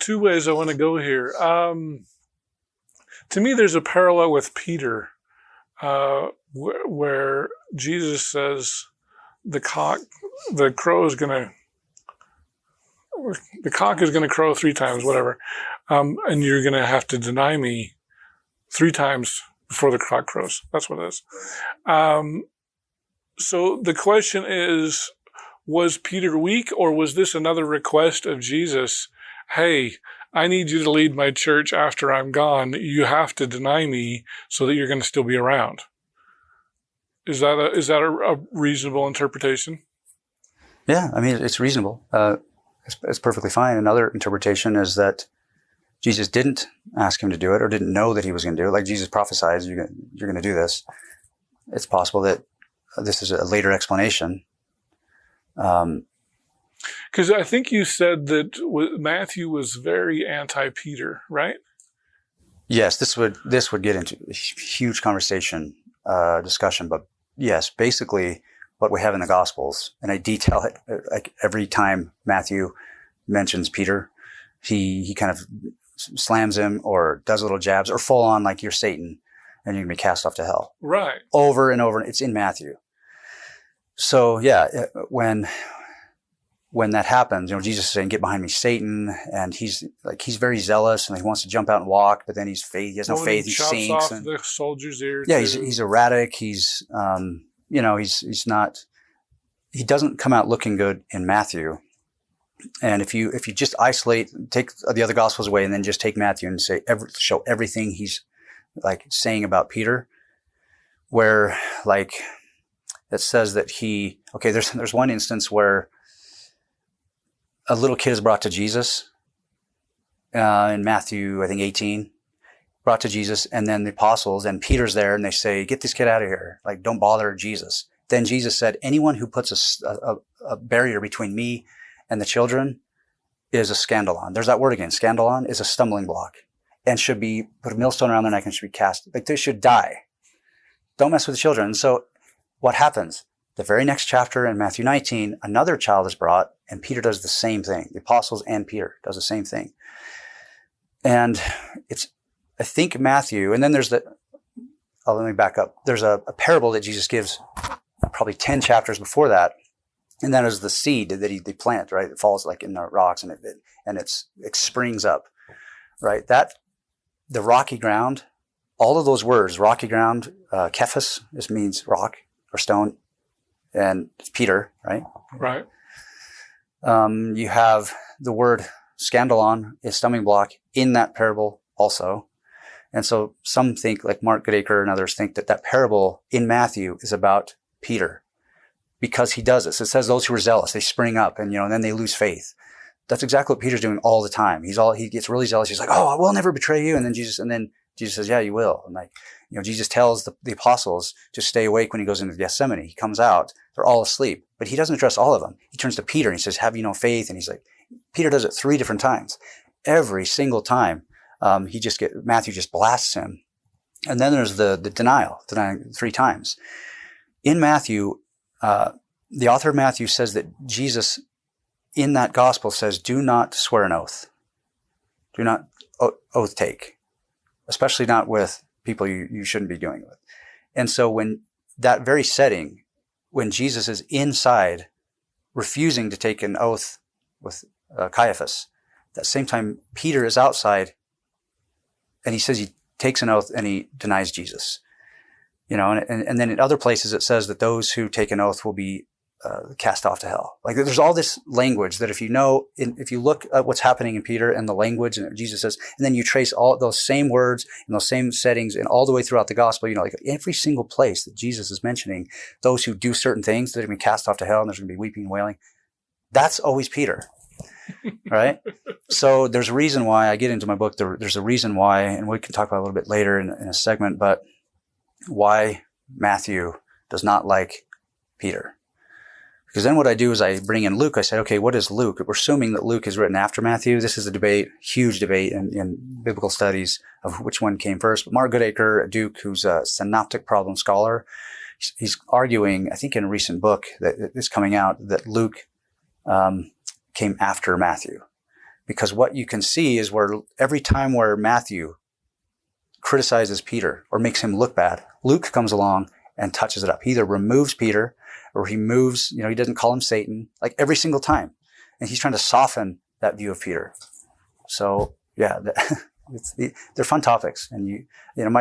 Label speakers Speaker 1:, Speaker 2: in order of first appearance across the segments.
Speaker 1: two ways I want to go here. To me, there's a parallel with Peter, where Jesus says the cock is going to crow 3 times, whatever, and you're going to have to deny me 3 times before the cock crows. That's what it is. So the question is, was Peter weak, or was this another request of Jesus? Hey, I need you to lead my church after I'm gone. You have to deny me so that you're going to still be around. Is that a reasonable interpretation?
Speaker 2: Yeah, I mean, it's reasonable. It's perfectly fine. Another interpretation is that Jesus didn't ask him to do it, or didn't know that he was going to do it. Like Jesus prophesied, you're going to do this. It's possible that this is a later explanation.
Speaker 1: Because I think you said that Matthew was very anti-Peter, right?
Speaker 2: Yes, this would get into a huge conversation, discussion. But yes, basically what we have in the Gospels, and I detail it like every time Matthew mentions Peter, he kind of slams him or does little jabs or full on like you're Satan and you're going to be cast off to hell.
Speaker 1: Right.
Speaker 2: Over and over. It's in Matthew. So yeah, when that happens, Jesus is saying, "Get behind me, Satan," and he's very zealous and he wants to jump out and walk, but then he has no faith. He sinks.
Speaker 1: Off the soldier's ear.
Speaker 2: Yeah, he's erratic. He's he's not. He doesn't come out looking good in Matthew. And if you just take the other Gospels away and then just take Matthew and show everything he's like saying about Peter, where like it says that there's one instance where a little kid is brought to Jesus in Matthew, I think 18, brought to Jesus, and then the apostles and Peter's there, and they say, "Get this kid out of here! Like, don't bother Jesus." Then Jesus said, "Anyone who puts a barrier between me and the children is a scandalon." There's that word again. Scandalon is a stumbling block, and should be put a millstone around their neck and should be cast. Like, they should die. Don't mess with the children. And so, what happens? The very next chapter in Matthew 19, another child is brought, and Peter does the same thing. The apostles and Peter does the same thing. And I think Matthew, and then there's let me back up. There's a parable that Jesus gives probably 10 chapters before that. And that is the seed that they plant, right? It falls like in the rocks and it springs up, right? The rocky ground, all of those words, rocky ground, kephas, this means rock or stone, and it's Peter, right?
Speaker 1: Right.
Speaker 2: You have the word scandalon, is stumbling block, in that parable also. And so some think, like Mark Goodacre and others think that parable in Matthew is about Peter because he does this. It says those who are zealous, they spring up and then they lose faith. That's exactly what Peter's doing all the time. He gets really zealous. He's like, "Oh, I will never betray you." And then Jesus says, "Yeah, you will." And Jesus tells the apostles to stay awake when he goes into Gethsemane. He comes out, they're all asleep, but he doesn't address all of them. He turns to Peter and he says, "Have you no faith?" And he's like, Peter does it 3 different times. Every single time, Matthew just blasts him. And then there's the denying 3 times. In Matthew, the author of Matthew says that Jesus in that gospel says, "Do not swear an oath. Do not oath take, especially not with people you shouldn't be doing it with." And so when that very setting, when Jesus is inside refusing to take an oath with Caiaphas, that same time Peter is outside and he says he takes an oath and he denies Jesus. And then in other places it says that those who take an oath will be cast off to hell. Like, there's all this language that if you look at what's happening in Peter and the language and Jesus says, and then you trace all those same words and those same settings and all the way throughout the gospel, like every single place that Jesus is mentioning those who do certain things that are going to be cast off to hell and there's going to be weeping and wailing, that's always Peter. Right? So there's a reason why I get into my book. There's a reason why, and we can talk about it a little bit later in a segment, but why Matthew does not like Peter. Because then what I do is I bring in Luke. I say, okay, what is Luke? We're assuming that Luke is written after Matthew. This is a debate, huge debate in biblical studies of which one came first. But Mark Goodacre at Duke, who's a synoptic problem scholar, he's arguing, I think in a recent book that is coming out, that Luke came after Matthew. Because what you can see is where every time where Matthew criticizes Peter or makes him look bad, Luke comes along and touches it up. He either removes Peter or he moves, he doesn't call him Satan, like every single time. And he's trying to soften that view of Peter. So yeah, they're fun topics. And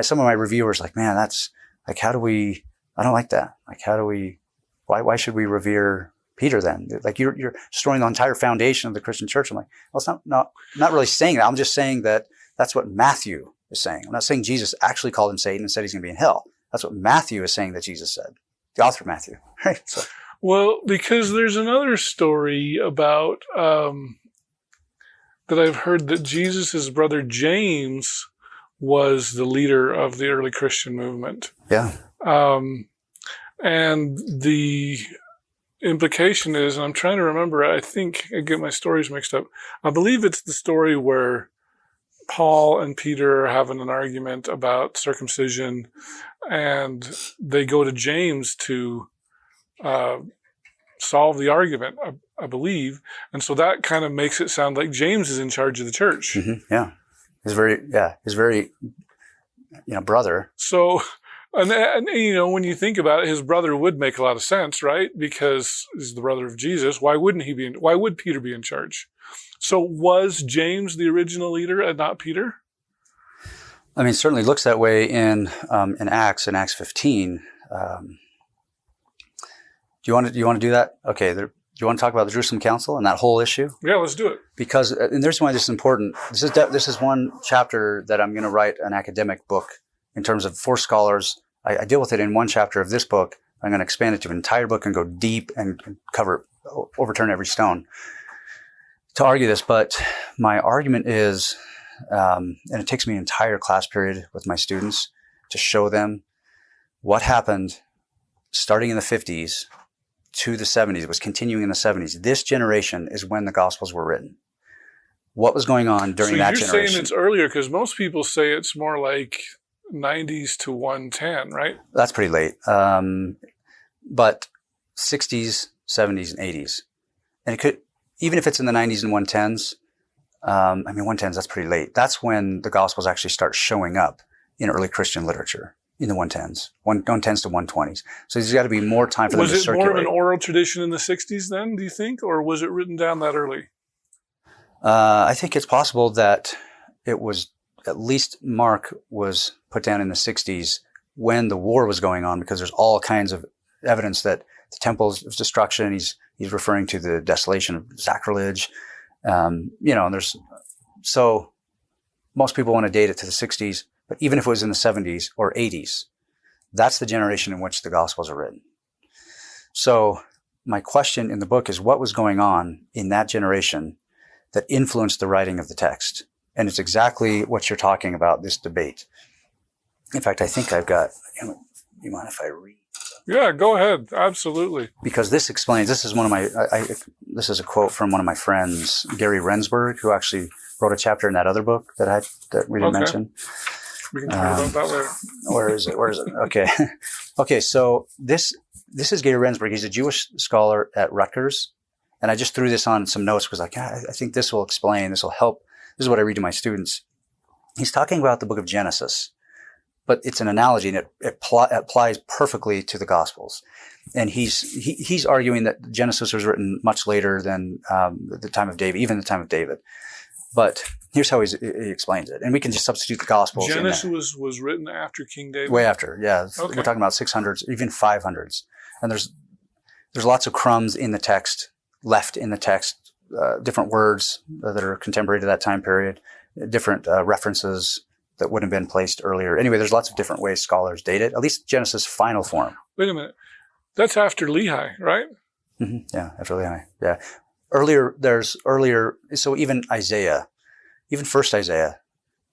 Speaker 2: some of my reviewers like, man, that's like, I don't like that. Like, why should we revere Peter then? Like you're destroying the entire foundation of the Christian church. I'm like, well, it's not really saying that. I'm just saying that that's what Matthew is saying. I'm not saying Jesus actually called him Satan and said he's going to be in hell. That's what Matthew is saying that Jesus said. The author of Matthew, right? So.
Speaker 1: Well, because there's another story about that I've heard that Jesus' brother James was the leader of the early Christian movement.
Speaker 2: Yeah.
Speaker 1: And the implication is, and I'm trying to remember, I think I get my stories mixed up. I believe it's the story where Paul and Peter are having an argument about circumcision, and they go to James to solve the argument, I believe. And so that kind of makes it sound like James is in charge of the church.
Speaker 2: Mm-hmm. Yeah. His very brother.
Speaker 1: So, and when you think about it, his brother would make a lot of sense, right? Because he's the brother of Jesus. Why would Peter be in charge? So was James the original leader and not Peter?
Speaker 2: I mean, it certainly looks that way in Acts 15. Do you want to do that? Okay. Do you want to talk about the Jerusalem Council and that whole issue?
Speaker 1: Yeah, let's do it.
Speaker 2: Because, and there's why this is important. This is one chapter that I'm going to write an academic book in terms of for scholars. I deal with it in one chapter of this book. I'm going to expand it to an entire book and go deep and overturn every stone to argue this. But my argument is, and it takes me an entire class period with my students to show them what happened starting in the 50s to the 70s. It was continuing in the 70s. This generation is when the Gospels were written. What was going on during that generation?
Speaker 1: So you're saying it's earlier, because most people say it's more like 90s to 110, right?
Speaker 2: That's pretty late. But 60s, 70s, and 80s. And it could, even if it's in the 90s and 110s, 110s, that's pretty late. That's when the Gospels actually start showing up in early Christian literature. In the 110s to 120s. So there's got to be more time for them to circulate.
Speaker 1: Was it more of an oral tradition in the 60s then, do you think? Or was it written down that early?
Speaker 2: I think it's possible that it was, at least Mark was put down in the 60s when the war was going on, because there's all kinds of evidence that the temple's destruction, he's referring to the desolation of sacrilege. So most people want to date it to the 60s. But even if it was in the 70s or 80s, that's the generation in which the Gospels are written. So my question in the book is, what was going on in that generation that influenced the writing of the text? And it's exactly what you're talking about, this debate. In fact, I think I've got, you mind if I read?
Speaker 1: Yeah, go ahead. Absolutely.
Speaker 2: Because this explains, this is this is a quote from one of my friends, Gary Rensburg, who actually wrote a chapter in that other book that we didn't mention.
Speaker 1: We can talk about that later.
Speaker 2: Where is it? Okay. Okay. So this is Gary Rensburg. He's a Jewish scholar at Rutgers. And I just threw this on some notes because I think this will explain, this will help. This is what I read to my students. He's talking about the book of Genesis, but it's an analogy and it applies perfectly to the Gospels. And he's arguing that Genesis was written much later than the time of David, even the time of David. But here's how he explains it. And we can just substitute the Gospels.
Speaker 1: Genesis was written after King David?
Speaker 2: Way after, yeah.
Speaker 1: Okay.
Speaker 2: We're talking about 600s, even 500s. And there's lots of crumbs in the text, left in the text, different words that are contemporary to that time period, different references that wouldn't have been placed earlier. Anyway, there's lots of different ways scholars date it, at least Genesis' final form.
Speaker 1: Wait a minute. That's after Lehi, right?
Speaker 2: Mm-hmm. Yeah, after Lehi. Yeah. Earlier, so even Isaiah, even first Isaiah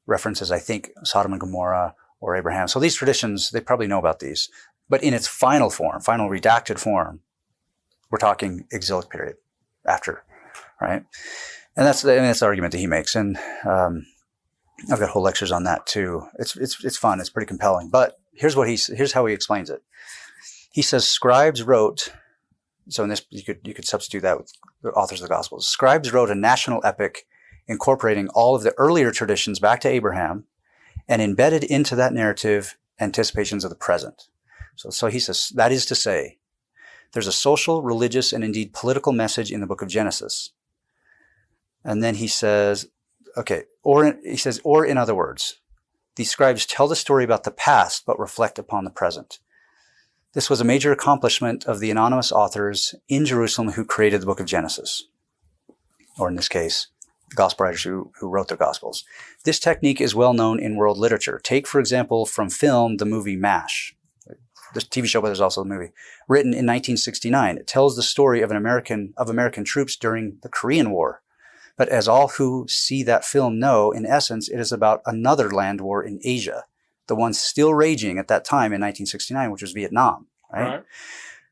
Speaker 2: references, I think, Sodom and Gomorrah or Abraham. So these traditions, they probably know about these. But in its final form, final redacted form, we're talking exilic period after, right? And that's the argument that he makes. And I've got whole lectures on that too. It's fun. It's pretty compelling. But here's how he explains it. He says scribes wrote. So in this, you could substitute that with the authors of the Gospels. Scribes wrote a national epic incorporating all of the earlier traditions back to Abraham and embedded into that narrative anticipations of the present. So he says, that is to say, there's a social, religious, and indeed political message in the book of Genesis. And then he says, or in other words, these scribes tell the story about the past, but reflect upon the present. This was a major accomplishment of the anonymous authors in Jerusalem who created the book of Genesis, or in this case, the gospel writers who wrote their gospels. This technique is well known in world literature. Take, for example, from film, the movie MASH. The TV show, but there's also a movie written in 1969. It tells the story of American troops during the Korean War. But as all who see that film know, in essence, it is about another land war in Asia, the one still raging at that time in 1969, which was Vietnam. Right?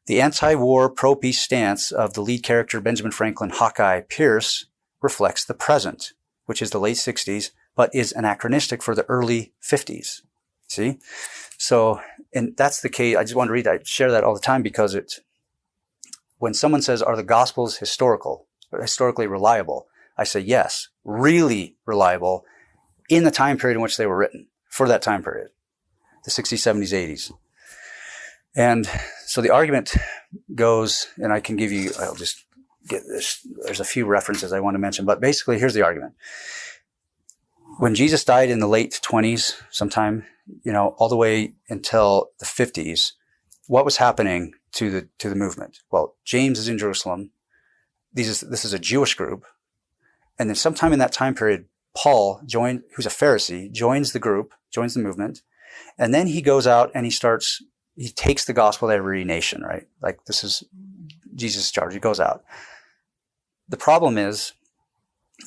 Speaker 2: The anti-war, pro-peace stance of the lead character, Benjamin Franklin Hawkeye Pierce, reflects the present, which is the late 60s, but is anachronistic for the early 50s. See? So, and that's the case. I just want to read that. I share that all the time because when someone says, are the Gospels historically reliable? I say, yes, really reliable in the time period in which they were written, for that time period, the 60s, 70s, 80s. And so the argument goes, and I can give you, I'll just get this. There's a few references I want to mention, but basically here's the argument. When Jesus died in the late 20s, sometime, all the way until the 50s, what was happening to the movement? Well, James is in Jerusalem. This is a Jewish group. And then sometime in that time period, Paul who's a Pharisee, joins the group, joins the movement. And then he goes out and he takes the gospel to every nation, right? Like this is Jesus' charge. He goes out. The problem is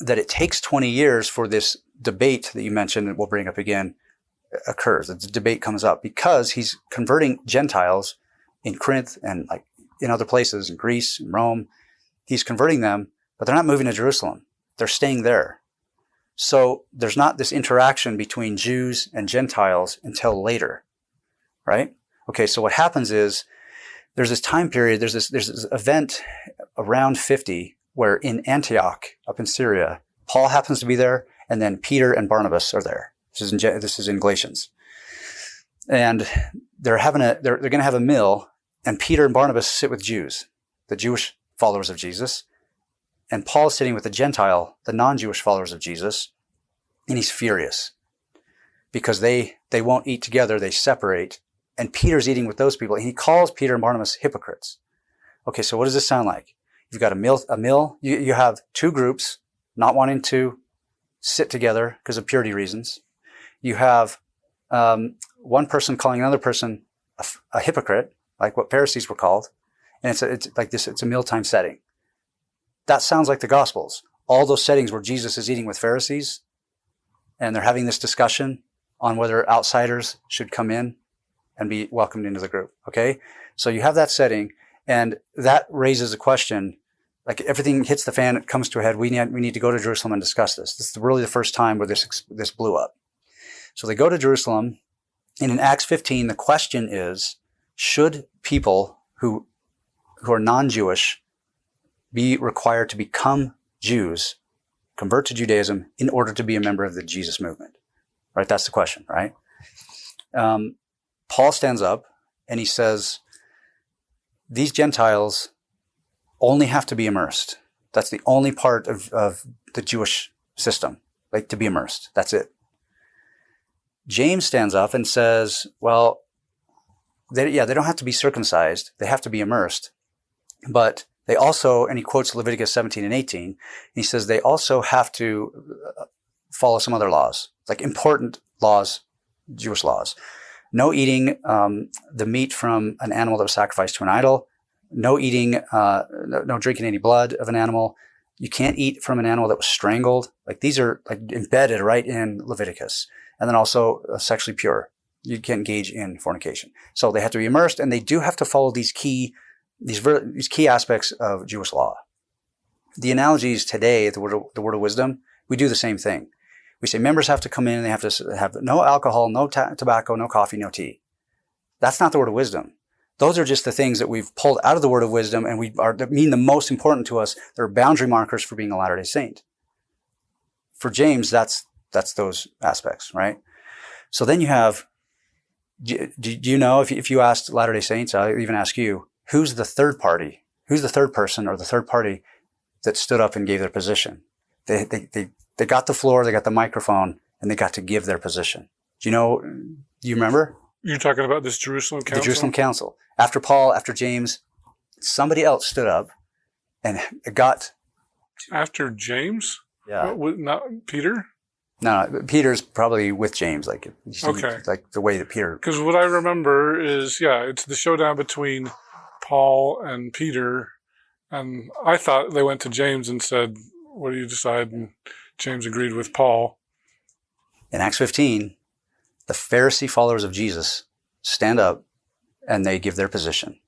Speaker 2: that it takes 20 years for this debate that you mentioned, and we'll bring up again, occurs. The debate comes up because he's converting Gentiles in Corinth and like in other places, in Greece, in Rome. He's converting them, but they're not moving to Jerusalem. They're staying there. So there's not this interaction between Jews and Gentiles until later, right? Okay, so what happens is there's this time period, there's this event around 50 where in Antioch, up in Syria, Paul happens to be there, and then Peter and Barnabas are there. This is in Galatians. And they're going to have a meal, and Peter and Barnabas sit with Jews, the Jewish followers of Jesus. And Paul's sitting with the non-Jewish followers of Jesus, and he's furious because they won't eat together, they separate, and Peter's eating with those people, and he calls Peter and Barnabas hypocrites. Okay, so what does this sound like? You've got a meal. You have two groups not wanting to sit together because of purity reasons. You have one person calling another person a hypocrite, like what Pharisees were called, and it's like this. It's a mealtime setting. That sounds like the Gospels. All those settings where Jesus is eating with Pharisees, and they're having this discussion on whether outsiders should come in and be welcomed into the group. Okay, so you have that setting, and that raises a question. Like everything hits the fan, it comes to a head. We need to go to Jerusalem and discuss this. This is really the first time where this blew up. So they go to Jerusalem, and in Acts 15, the question is: should people who are non-Jewish be required to become Jews, convert to Judaism in order to be a member of the Jesus movement? Right? That's the question, right? Paul stands up and he says, these Gentiles only have to be immersed. That's the only part of the Jewish system, like to be immersed. That's it. James stands up and says, well, they don't have to be circumcised. They have to be immersed. But they also, and he quotes Leviticus 17 and 18, and he says they also have to follow some other laws, like important laws, Jewish laws. No eating the meat from an animal that was sacrificed to an idol. No eating, no drinking any blood of an animal. You can't eat from an animal that was strangled. Like these are like embedded right in Leviticus. And then also sexually pure. You can't engage in fornication. So they have to be immersed, and they do have to follow these key aspects of Jewish law. The analogies today, the word of wisdom, we do the same thing. We say members have to come in and they have to have no alcohol, no tobacco, no coffee, no tea. That's not the word of wisdom. Those are just the things that we've pulled out of the word of wisdom and that mean the most important to us. They're boundary markers for being a Latter-day Saint. for James, that's those aspects, right? So then you have, do you know, if you asked Latter-day Saints, I'll even ask you, who's the third party? Who's the third person or the third party that stood up and gave their position? They got the floor, they got the microphone, and they got to give their position. Do you remember?
Speaker 1: You're talking about this Jerusalem council?
Speaker 2: The Jerusalem council. After Paul, after James, somebody else stood up and got...
Speaker 1: After James?
Speaker 2: Yeah.
Speaker 1: Not Peter?
Speaker 2: No, Peter's probably with James, like the way that Peter...
Speaker 1: Because what I remember is, it's the showdown between Paul and Peter, and I thought they went to James and said, what do you decide? And James agreed with Paul.
Speaker 2: In Acts 15, the Pharisee followers of Jesus stand up and they give their position.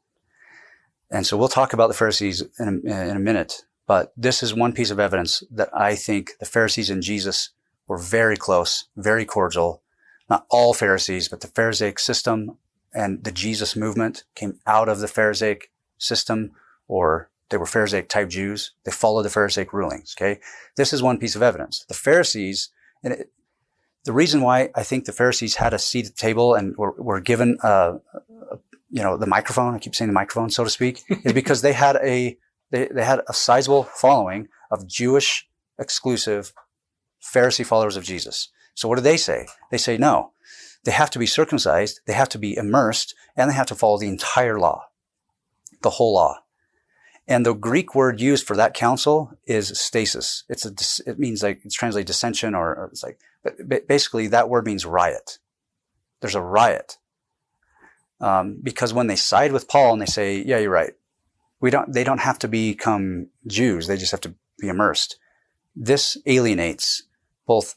Speaker 2: And so we'll talk about the Pharisees in a minute, but this is one piece of evidence that I think the Pharisees and Jesus were very close, very cordial. Not all Pharisees, but the Pharisaic system and the Jesus movement came out of the Pharisaic system, or they were Pharisaic type Jews. They followed the Pharisaic rulings. Okay. This is one piece of evidence. The Pharisees, the reason why I think the Pharisees had a seat at the table and were given, the microphone, I keep saying the microphone, so to speak, is because they had a sizable following of Jewish exclusive Pharisee followers of Jesus. So what do they say? They say, no, they have to be circumcised, they have to be immersed, and they have to follow the entire law, the whole law. And the Greek word used for that council is stasis. It means like, it's translated dissension, or it's like, but basically that word means riot. There's a riot. Because when they side with Paul and they say, yeah, you're right, they don't have to become Jews, they just have to be immersed. This alienates both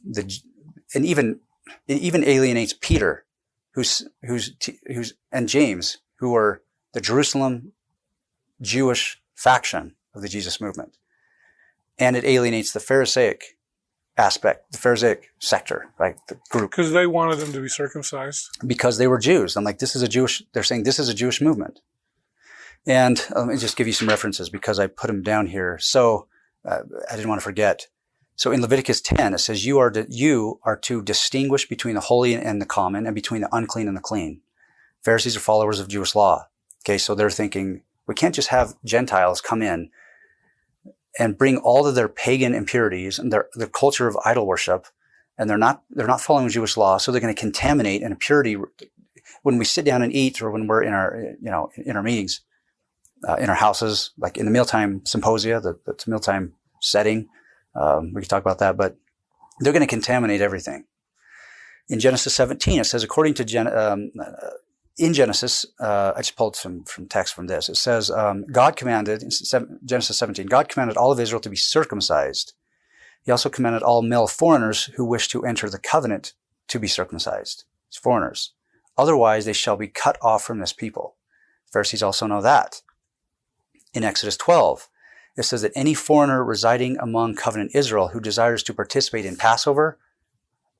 Speaker 2: and even alienates Peter, and James, who are the Jerusalem Jewish faction of the Jesus movement. And it alienates the Pharisaic aspect, the Pharisaic sector, right? The group.
Speaker 1: Because they wanted them to be circumcised.
Speaker 2: Because they were Jews. I'm like, they're saying this is a Jewish movement. And let me just give you some references because I put them down here. So I didn't want to forget. So in Leviticus 10, it says, you are to distinguish between the holy and the common, and between the unclean and the clean. Pharisees are followers of Jewish law. Okay, so they're thinking, we can't just have Gentiles come in and bring all of their pagan impurities and their culture of idol worship, and they're not following Jewish law, so they're going to contaminate an impurity when we sit down and eat, or when we're in our meetings, in our houses, like in the mealtime symposia, the mealtime setting. We can talk about that, but they're going to contaminate everything. In Genesis 17, it says, according to in Genesis, I just pulled some text from this. It says, God commanded, in Genesis 17, God commanded all of Israel to be circumcised. He also commanded all male foreigners who wish to enter the covenant to be circumcised. It's foreigners. Otherwise, they shall be cut off from this people. Pharisees also know that. In Exodus 12, it says that any foreigner residing among covenant Israel who desires to participate in Passover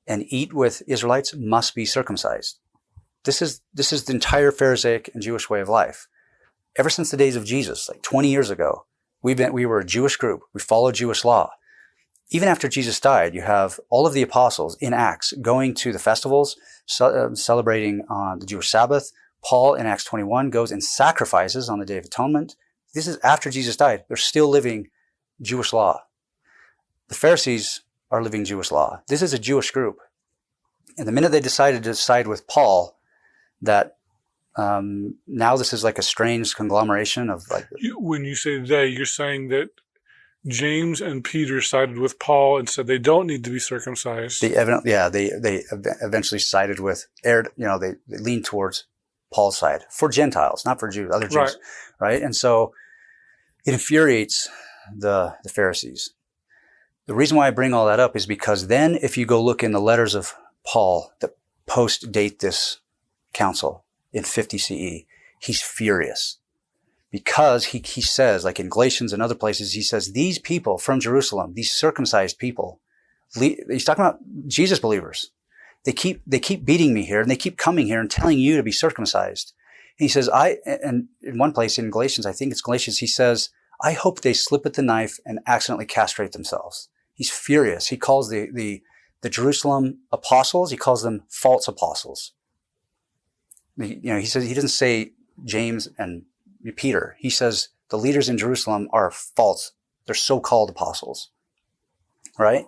Speaker 2: and eat with Israelites must be circumcised. This is the entire Pharisaic and Jewish way of life. Ever since the days of Jesus, like 20 years ago, we were a Jewish group. We followed Jewish law. Even after Jesus died, you have all of the apostles in Acts going to the festivals, celebrating on the Jewish Sabbath. Paul in Acts 21 goes and sacrifices on the Day of Atonement. This is after Jesus died. They're still living Jewish law. The Pharisees are living Jewish law. This is a Jewish group. And the minute they decided to side with Paul, that now this is like a strange conglomeration of like...
Speaker 1: When you say they, you're saying that James and Peter sided with Paul and said they don't need to be circumcised.
Speaker 2: They eventually sided with, they leaned towards Paul's side. For Gentiles, not for Jews, other Jews. Right? And so it infuriates the Pharisees. The reason why I bring all that up is because then if you go look in the letters of Paul that post-date this council in 50 CE, he's furious. Because he says, like in Galatians and other places, he says, these people from Jerusalem, these circumcised people, he's talking about Jesus believers. They keep beating me here, and they keep coming here and telling you to be circumcised. And he says, and in one place in Galatians, I think it's Galatians, he says, I hope they slip at the knife and accidentally castrate themselves. He's furious. He calls the Jerusalem apostles, he calls them false apostles. He says, he doesn't say James and Peter. He says the leaders in Jerusalem are false. They're so-called apostles. Right?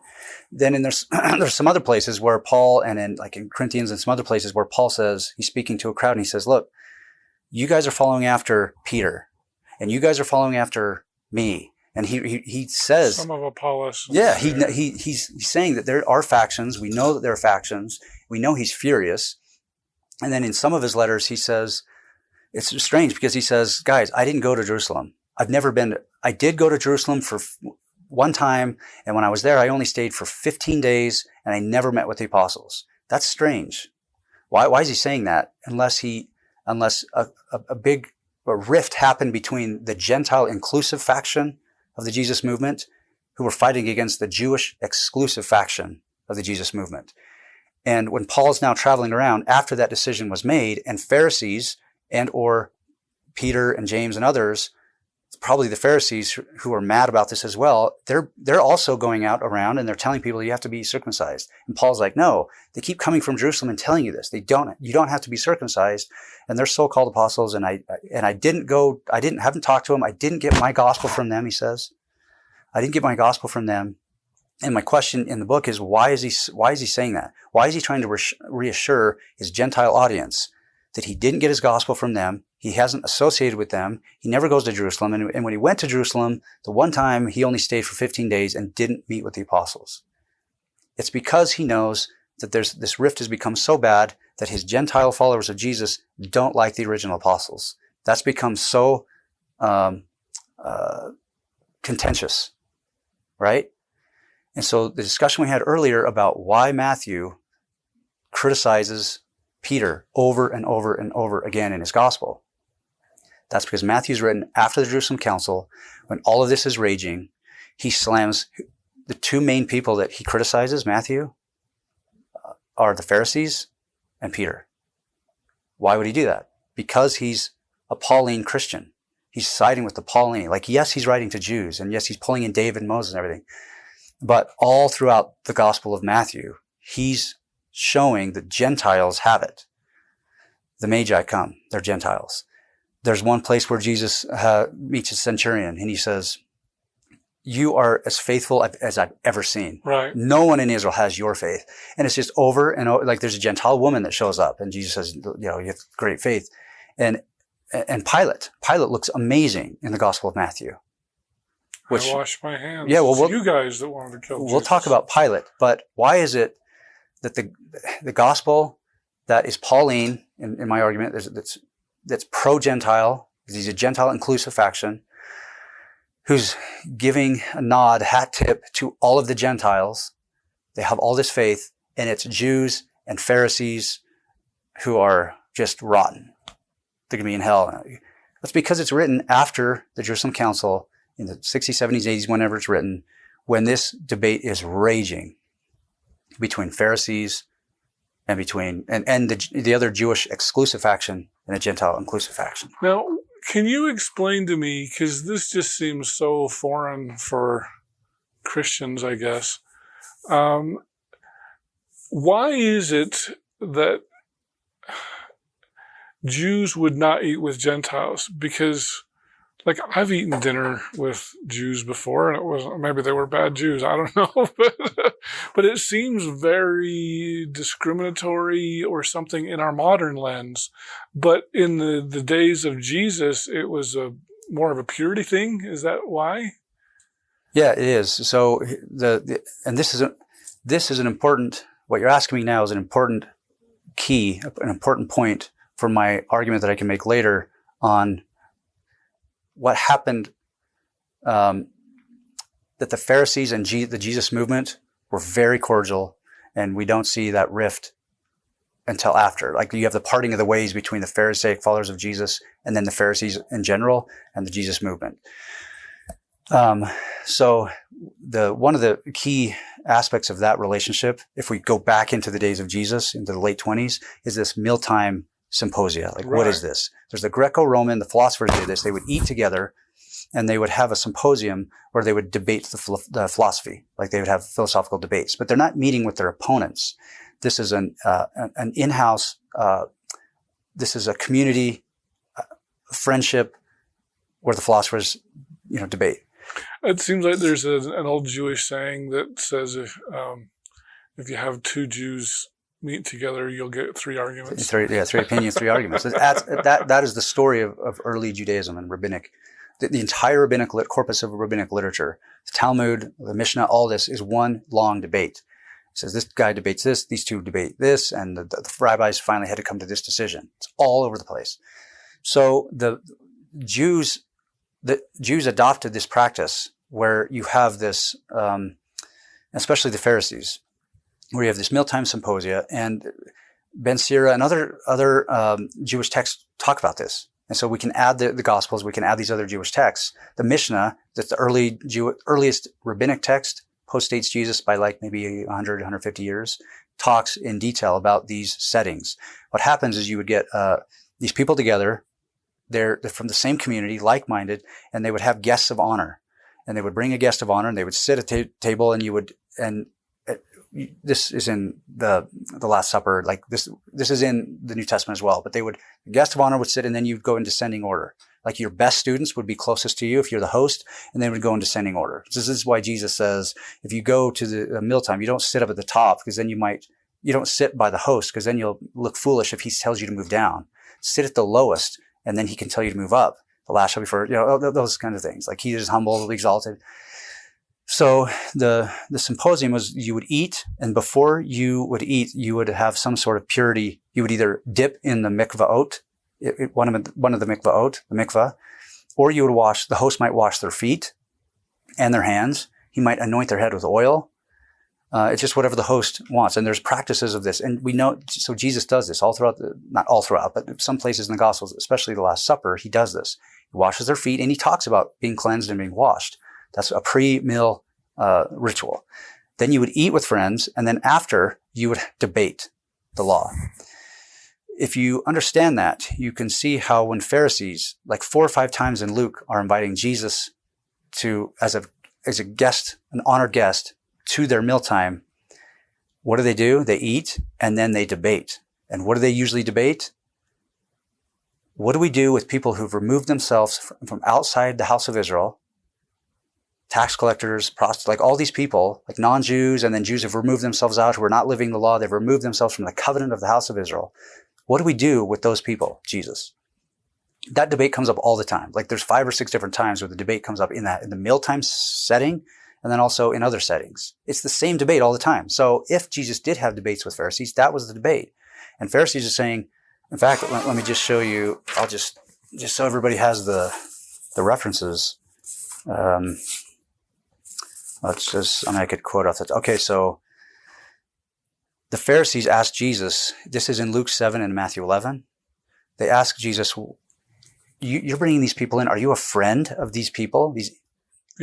Speaker 2: Then there's some other places where Paul, and in Corinthians and some other places where Paul says, he's speaking to a crowd and he says, look, you guys are following after Peter and you guys are following after me. And he says,
Speaker 1: some of Apollos.
Speaker 2: Yeah, he's saying that there are factions. We know that there are factions. We know he's furious. And then in some of his letters, he says, it's strange because he says, guys, I didn't go to Jerusalem. I did go to Jerusalem for one time. And when I was there, I only stayed for 15 days and I never met with the apostles. That's strange. Why is he saying that? Unless a big rift happened between the Gentile inclusive faction of the Jesus movement, who were fighting against the Jewish exclusive faction of the Jesus movement. And when Paul's now traveling around after that decision was made, and Pharisees and or Peter and James and others, probably the Pharisees who are mad about this as well, they're also going out around and they're telling people you have to be circumcised. And Paul's like, no, they keep coming from Jerusalem and telling you this. You don't have to be circumcised. And they're so-called apostles. And I haven't talked to them. I didn't get my gospel from them, he says. I didn't get my gospel from them. And my question in the book is, why is he saying that? Why is he trying to reassure his Gentile audience that he didn't get his gospel from them? He hasn't associated with them. He never goes to Jerusalem. And when he went to Jerusalem, the one time he only stayed for 15 days and didn't meet with the apostles. It's because he knows that this rift has become so bad that his Gentile followers of Jesus don't like the original apostles. That's become so contentious, right? And so the discussion we had earlier about why Matthew criticizes Peter over and over and over again in his gospel. That's because Matthew's written after the Jerusalem Council, when all of this is raging. He slams the two main people that he criticizes, Matthew, are the Pharisees and Peter. Why would he do that? Because he's a Pauline Christian. He's siding with the Pauline. Like, yes, he's writing to Jews, and yes, he's pulling in David and Moses and everything. But all throughout the Gospel of Matthew, he's showing that Gentiles have it. The Magi come. They're Gentiles. There's one place where Jesus meets a centurion, and he says, you are as faithful as I've ever seen.
Speaker 1: Right.
Speaker 2: No one in Israel has your faith. And it's just over and over. Like, there's a Gentile woman that shows up, and Jesus says, you have great faith. And Pilate looks amazing in the Gospel of Matthew.
Speaker 1: I wash my hands.
Speaker 2: Yeah, well,
Speaker 1: it's you guys that wanted to kill Jesus.
Speaker 2: We'll talk about Pilate, but why is it that the gospel that is Pauline, in my argument, that's pro-Gentile, because he's a Gentile inclusive faction, who's giving a nod, hat tip to all of the Gentiles. They have all this faith, and it's Jews and Pharisees who are just rotten. They're going to be in hell. That's because it's written after the Jerusalem Council in the 60s, 70s, 80s, whenever it's written, when this debate is raging between Pharisees and the other Jewish exclusive faction and the Gentile inclusive faction.
Speaker 1: Now, can you explain to me, because this just seems so foreign for Christians, I guess, why is it that Jews would not eat with Gentiles? Because, like, I've eaten dinner with Jews before, and maybe they were bad Jews, I don't know, but it seems very discriminatory or something in our modern lens. But in the days of Jesus, it was more of a purity thing. Is that why?
Speaker 2: Yeah, it is. So and this is an important. What you're asking me now is an important key, an important point for my argument that I can make later on what happened, that the Pharisees and the Jesus movement were very cordial, and we don't see that rift until after. Like, you have the parting of the ways between the Pharisaic followers of Jesus and then the Pharisees in general and the Jesus movement. So one of the key aspects of that relationship, if we go back into the days of Jesus, into the late 20s, is this mealtime symposia. Like, right. What is this? There's the Greco-Roman, the philosophers did this. They would eat together and they would have a symposium where they would debate the philosophy, like they would have philosophical debates. But they're not meeting with their opponents. This is an in-house. This is a community friendship where the philosophers, debate.
Speaker 1: It seems like there's an old Jewish saying that says if you have two Jews meet together, you'll get three arguments.
Speaker 2: Three opinions, three arguments. That is the story of early Judaism and rabbinic. The entire rabbinic corpus of rabbinic literature, the Talmud, the Mishnah, all this is one long debate. It says this guy debates this, these two debate this, and the rabbis finally had to come to this decision. It's all over the place. So the Jews adopted this practice where you have this, especially the Pharisees, where you have this mealtime symposia, and Ben Sira and other Jewish texts talk about this. And so we can add the Gospels, we can add these other Jewish texts. The Mishnah, that's the earliest rabbinic text, postdates Jesus by like maybe 100, 150 years, talks in detail about these settings. What happens is you would get these people together, they're from the same community, like-minded, and they would have guests of honor. And they would bring a guest of honor, and they would sit at a table, and this is in the Last Supper, like this is in the New Testament as well. But the guest of honor would sit, and then you'd go in descending order. Like your best students would be closest to you if you're the host, and they would go in descending order. This is why Jesus says, if you go to the mealtime, you don't sit up at the top, because then you don't sit by the host, because then you'll look foolish if he tells you to move down. Sit at the lowest, and then he can tell you to move up. The last shall be first, those kind of things. Like he is humble, exalted. So the symposium was, you would eat, and before you would eat, you would have some sort of purity. You would either dip in the mikvaot, one of the mikvaot, the mikvah, or you would the host might wash their feet and their hands. He might anoint their head with oil. It's just whatever the host wants. And there's practices of this. And we know, so Jesus does this all throughout, not all throughout, but some places in the Gospels, especially the Last Supper, he does this. He washes their feet, and he talks about being cleansed and being washed. That's a pre-meal ritual. Then you would eat with friends, and then after, you would debate the law. If you understand that, you can see how when Pharisees, like 4 or 5 times in Luke, are inviting Jesus as a guest, an honored guest, to their mealtime, what do? They eat, and then they debate. And what do they usually debate? What do we do with people who've removed themselves from outside the house of Israel? Tax collectors, prostitutes, like all these people, like non-Jews, and then Jews have removed themselves out who are not living the law. They've removed themselves from the covenant of the house of Israel. What do we do with those people? Jesus. That debate comes up all the time. Like there's 5 or 6 different times where the debate comes up in the mealtime setting, and then also in other settings. It's the same debate all the time. So if Jesus did have debates with Pharisees, that was the debate. And Pharisees are saying, in fact, let me just show you, I'll just so everybody has the references. I could quote off that. Okay, so the Pharisees asked Jesus, this is in Luke 7 and Matthew 11. They ask Jesus, you're bringing these people in. Are you a friend of these people? These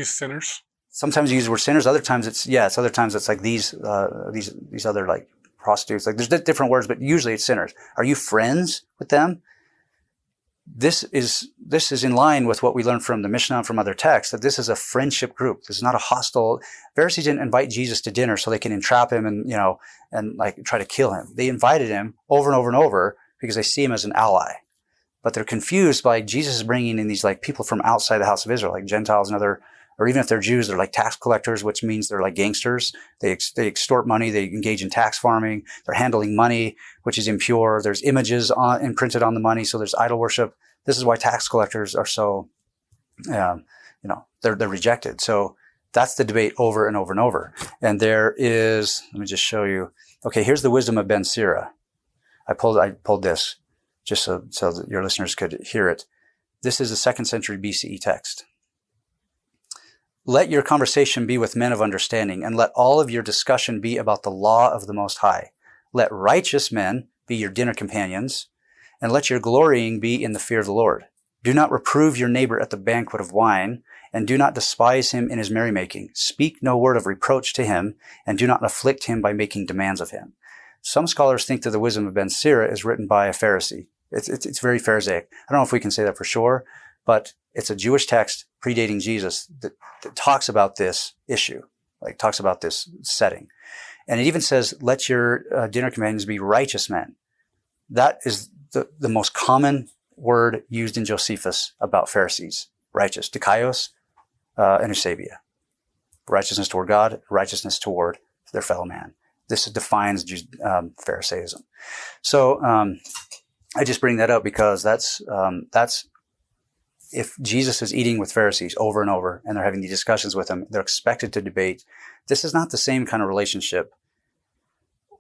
Speaker 1: sinners?
Speaker 2: Sometimes you use the word sinners. Other times other times it's like these other like prostitutes. Like there's different words, but usually it's sinners. Are you friends with them? This is in line with what we learned from the Mishnah and from other texts, that this is a friendship group. This is not a hostile. Pharisees didn't invite Jesus to dinner so they can entrap him and like try to kill him. They invited him over and over and over because they see him as an ally. But they're confused by Jesus is bringing in these like people from outside the house of Israel, like Gentiles and other, or even if they're Jews, they're like tax collectors, which means they're like gangsters. They extort money. They engage in tax farming. They're handling money, which is impure. There's images imprinted on the money. So there's idol worship. This is why tax collectors are so, they're rejected. So that's the debate over and over and over. And there is, let me just show you. Okay, here's the wisdom of Ben Sira. I pulled this just so that your listeners could hear it. This is a 2nd century BCE text. Let your conversation be with men of understanding, and let all of your discussion be about the law of the Most High. Let righteous men be your dinner companions, and let your glorying be in the fear of the Lord. Do not reprove your neighbor at the banquet of wine, and do not despise him in his merrymaking. Speak no word of reproach to him, and do not afflict him by making demands of him. Some scholars think that the wisdom of Ben Sira is written by a Pharisee. It's very Pharisaic. I don't know if we can say that for sure, but It's a Jewish text predating Jesus that talks about this issue, like talks about this setting. And it even says, let your dinner companions be righteous men. That is the most common word used in Josephus about Pharisees. Righteous. Dikaios and eusebia. Righteousness toward God, righteousness toward their fellow man. This defines Pharisaism. So I just bring that up because that's if Jesus is eating with Pharisees over and over and they're having these discussions with him, they're expected to debate. This is not the same kind of relationship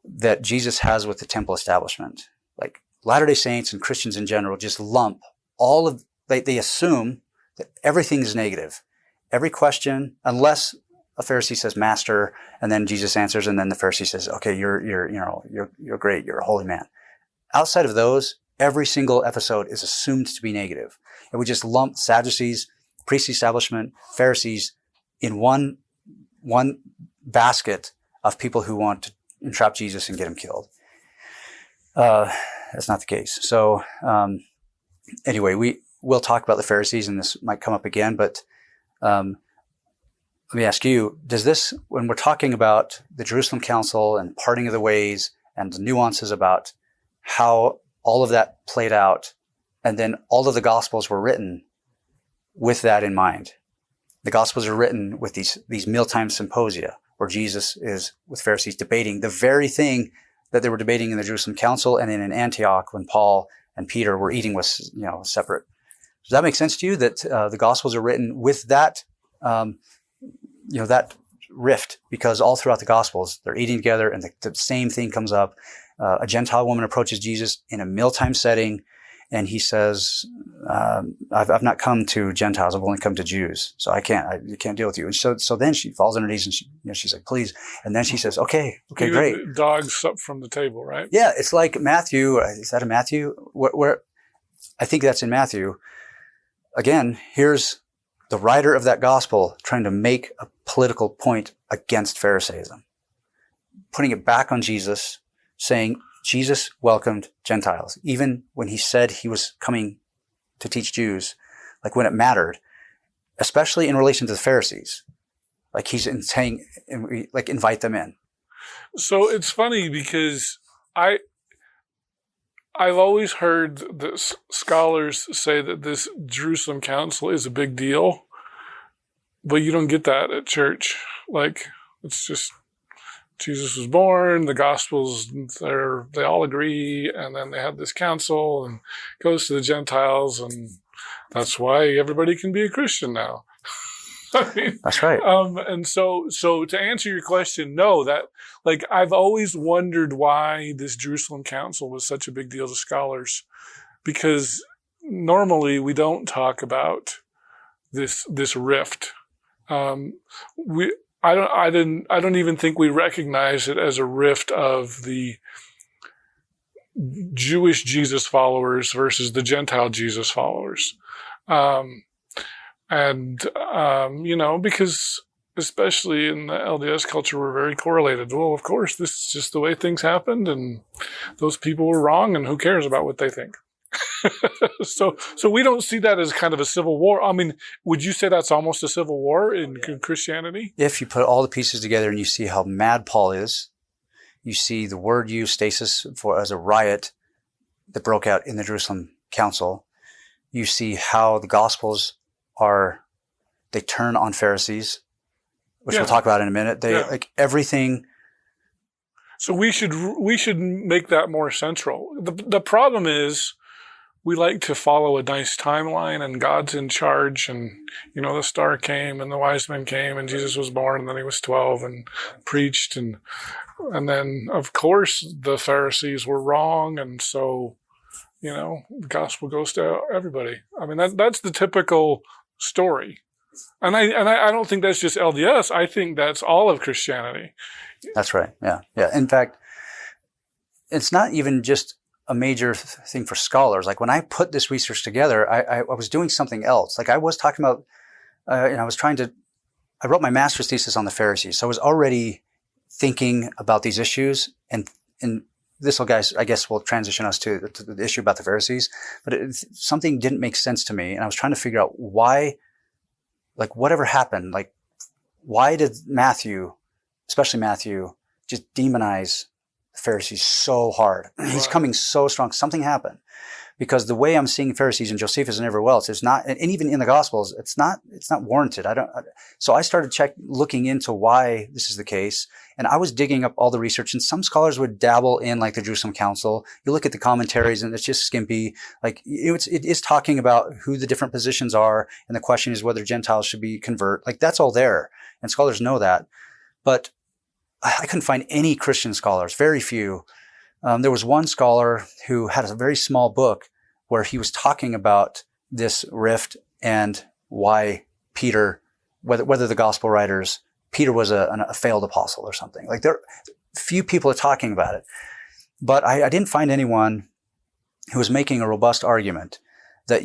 Speaker 2: that Jesus has with the temple establishment. Like Latter-day Saints and Christians in general just lump all of, they assume that everything is negative. Every question, unless a Pharisee says, Master, and then Jesus answers, and then the Pharisee says, okay, you're great, you're a holy man. Outside of those, every single episode is assumed to be negative. And we just lump Sadducees, priest establishment, Pharisees in one basket of people who want to entrap Jesus and get him killed. That's not the case. So anyway, we'll talk about the Pharisees, and this might come up again, but let me ask you, does this, when we're talking about the Jerusalem Council and parting of the ways and the nuances about how all of that played out, and then all of the Gospels were written with that in mind. The Gospels are written with these mealtime symposia where Jesus is with Pharisees debating the very thing that they were debating in the Jerusalem Council and in Antioch when Paul and Peter were eating with, separate. Does that make sense to you that the Gospels are written with that, that rift? Because all throughout the Gospels, they're eating together and the same thing comes up. A Gentile woman approaches Jesus in a mealtime setting, and he says, I've not come to Gentiles, I've only come to Jews. So I can't deal with you. And so then she falls on her knees and she's like, please. And then she says, okay, great.
Speaker 1: Dogs up from the table, right?
Speaker 2: Yeah. It's like Matthew. Is that a Matthew? Where I think that's in Matthew. Again, here's the writer of that gospel trying to make a political point against Pharisaism, putting it back on Jesus, saying Jesus welcomed Gentiles, even when he said he was coming to teach Jews, like when it mattered, especially in relation to the Pharisees. Like he's saying, like, invite them in.
Speaker 1: So it's funny because I've always heard that scholars say that this Jerusalem Council is a big deal, but you don't get that at church. Like, it's just Jesus was born, the Gospels, they all agree, and then they have this council and goes to the Gentiles, and that's why everybody can be a Christian now. I mean,
Speaker 2: that's right.
Speaker 1: And so to answer your question, no, that, like, I've always wondered why this Jerusalem Council was such a big deal to scholars, because normally we don't talk about this rift. I don't even think we recognize it as a rift of the Jewish Jesus followers versus the Gentile Jesus followers. Because especially in the LDS culture, we're very correlated. Well, of course, this is just the way things happened, and those people were wrong, and who cares about what they think? So we don't see that as kind of a civil war. I mean, would you say that's almost a civil war in Christianity?
Speaker 2: If you put all the pieces together and you see how mad Paul is, you see the word used, stasis, as a riot that broke out in the Jerusalem Council. You see how the Gospels they turn on Pharisees, which we'll talk about in a minute. Like everything.
Speaker 1: So we should make that more central. The problem is, we like to follow a nice timeline, and God's in charge, and, the star came and the wise men came and Jesus was born, and then he was 12 and preached. And then, of course, the Pharisees were wrong. And so, the gospel goes to everybody. I mean, that's the typical story. And I don't think that's just LDS. I think that's all of Christianity.
Speaker 2: That's right. Yeah. Yeah. In fact, it's not even just a major thing for scholars. Like when I put this research together, I was doing something else. Like I was talking about, I wrote my master's thesis on the Pharisees. So I was already thinking about these issues, and this will, guys, I guess will transition us to the issue about the Pharisees, but something didn't make sense to me. And I was trying to figure out why, like whatever happened, like why did Matthew, especially Matthew, just demonize the Pharisees so hard? He's coming so strong. Something happened. Because the way I'm seeing Pharisees and Josephus and everywhere else is not, and even in the Gospels, it's not warranted. So I started looking into why this is the case. And I was digging up all the research, and some scholars would dabble in like the Jerusalem Council. You look at the commentaries and it's just skimpy. Like it is talking about who the different positions are. And the question is whether Gentiles should be convert. Like that's all there. And scholars know that. But I couldn't find any Christian scholars, very few. There was one scholar who had a very small book where he was talking about this rift and why Peter, whether the gospel writers, Peter was a failed apostle or something. Like few people are talking about it. But I didn't find anyone who was making a robust argument that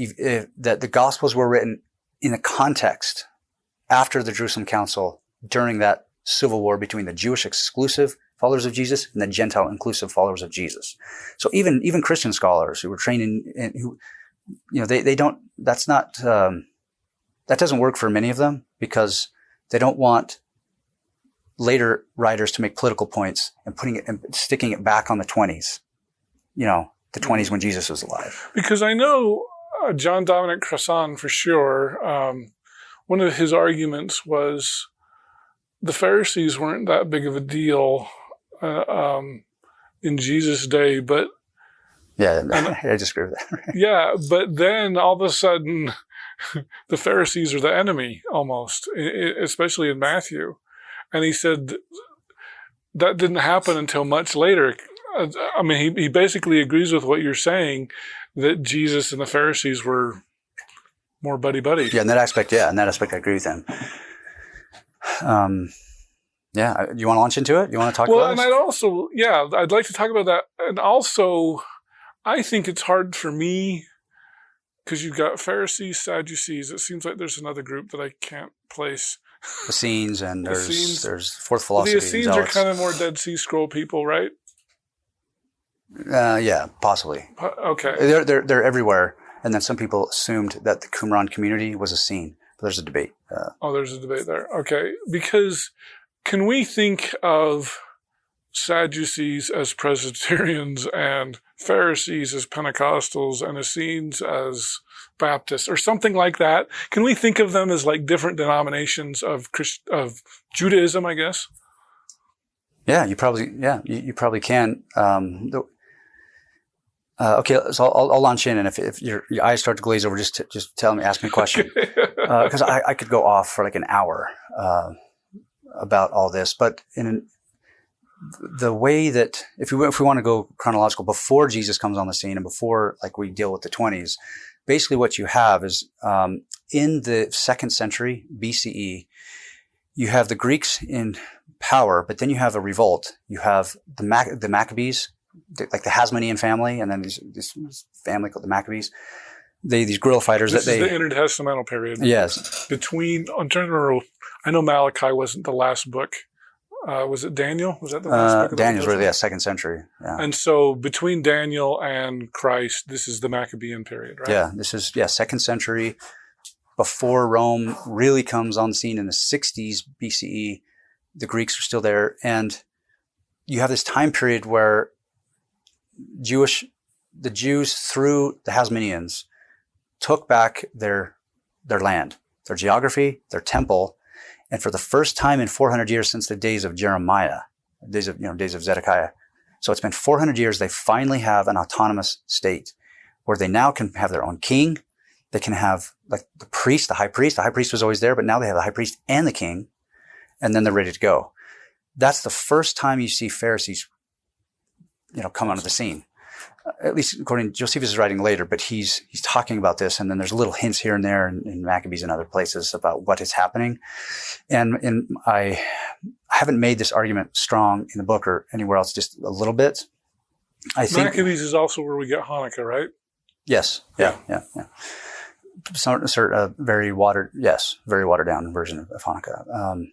Speaker 2: that the gospels were written in a context after the Jerusalem Council during that civil war between the Jewish exclusive followers of Jesus and the Gentile inclusive followers of Jesus. So even Christian scholars who were trained in who, they don't, that's not, that doesn't work for many of them because they don't want later writers to make political points and putting it and sticking it back on the 20s, the 20s when Jesus was alive.
Speaker 1: Because I know John Dominic Crossan for sure, one of his arguments was the Pharisees weren't that big of a deal in Jesus' day, but
Speaker 2: yeah, I just agree with that.
Speaker 1: Yeah, but then all of a sudden, the Pharisees are the enemy almost, especially in Matthew. And he said that didn't happen until much later. I mean, he basically agrees with what you're saying, that Jesus and the Pharisees were more buddy-buddy.
Speaker 2: Yeah, in that aspect, I agree with him. Yeah, you want to launch into it? You want to talk about it?
Speaker 1: Well, and I'd like to talk about that. And also, I think it's hard for me because you've got Pharisees, Sadducees. It seems like there's another group that I can't place.
Speaker 2: The Essenes, and there's fourth philosophy.
Speaker 1: The Essenes are kind of more Dead Sea Scroll people, right?
Speaker 2: Yeah, possibly.
Speaker 1: Okay.
Speaker 2: They're everywhere. And then some people assumed that the Qumran community was Essene. But there's a debate.
Speaker 1: There's a debate there. Okay. Because can we think of Sadducees as Presbyterians and Pharisees as Pentecostals and Essenes as Baptists or something like that? Can we think of them as like different denominations of Judaism, I guess?
Speaker 2: Yeah, you probably can. Okay, so I'll launch in, and if your eyes start to glaze over, just ask me a question, because I could go off for like an hour about all this. But in the way that if we want to go chronological, before Jesus comes on the scene and before like we deal with the 20s, basically what you have is in the 2nd century BCE, you have the Greeks in power, but then you have a revolt. You have the Maccabees, like the Hasmonean family, and then this family called the Maccabees. These guerrilla fighters.
Speaker 1: This is the intertestamental period.
Speaker 2: Yes.
Speaker 1: I'm trying to remember. I know Malachi wasn't the last book. Was it Daniel? Was that the last book?
Speaker 2: Daniel's really 2nd century. Yeah.
Speaker 1: And so between Daniel and Christ, this is the Maccabean period, right?
Speaker 2: Yeah. This is 2nd century, before Rome really comes on the scene in the 60s BCE. The Greeks are still there, and you have this time period where the Jews through the Hasmoneans took back their land, their geography, their temple, and for the first time in 400 years since the days of Jeremiah, days of Zedekiah. So it's been 400 years. They finally have an autonomous state where they now can have their own king. They can have like the priest, the high priest. The high priest was always there, but now they have the high priest and the king, and then they're ready to go. That's the first time you see Pharisees, come onto the scene. At least according to Josephus is writing later, but he's talking about this, and then there's little hints here and there in Maccabees and other places about what is happening. And I haven't made this argument strong in the book or anywhere else, just a little bit. I think
Speaker 1: Maccabees is also where we get Hanukkah, right?
Speaker 2: Yes. Yeah. Very watered down version of Hanukkah.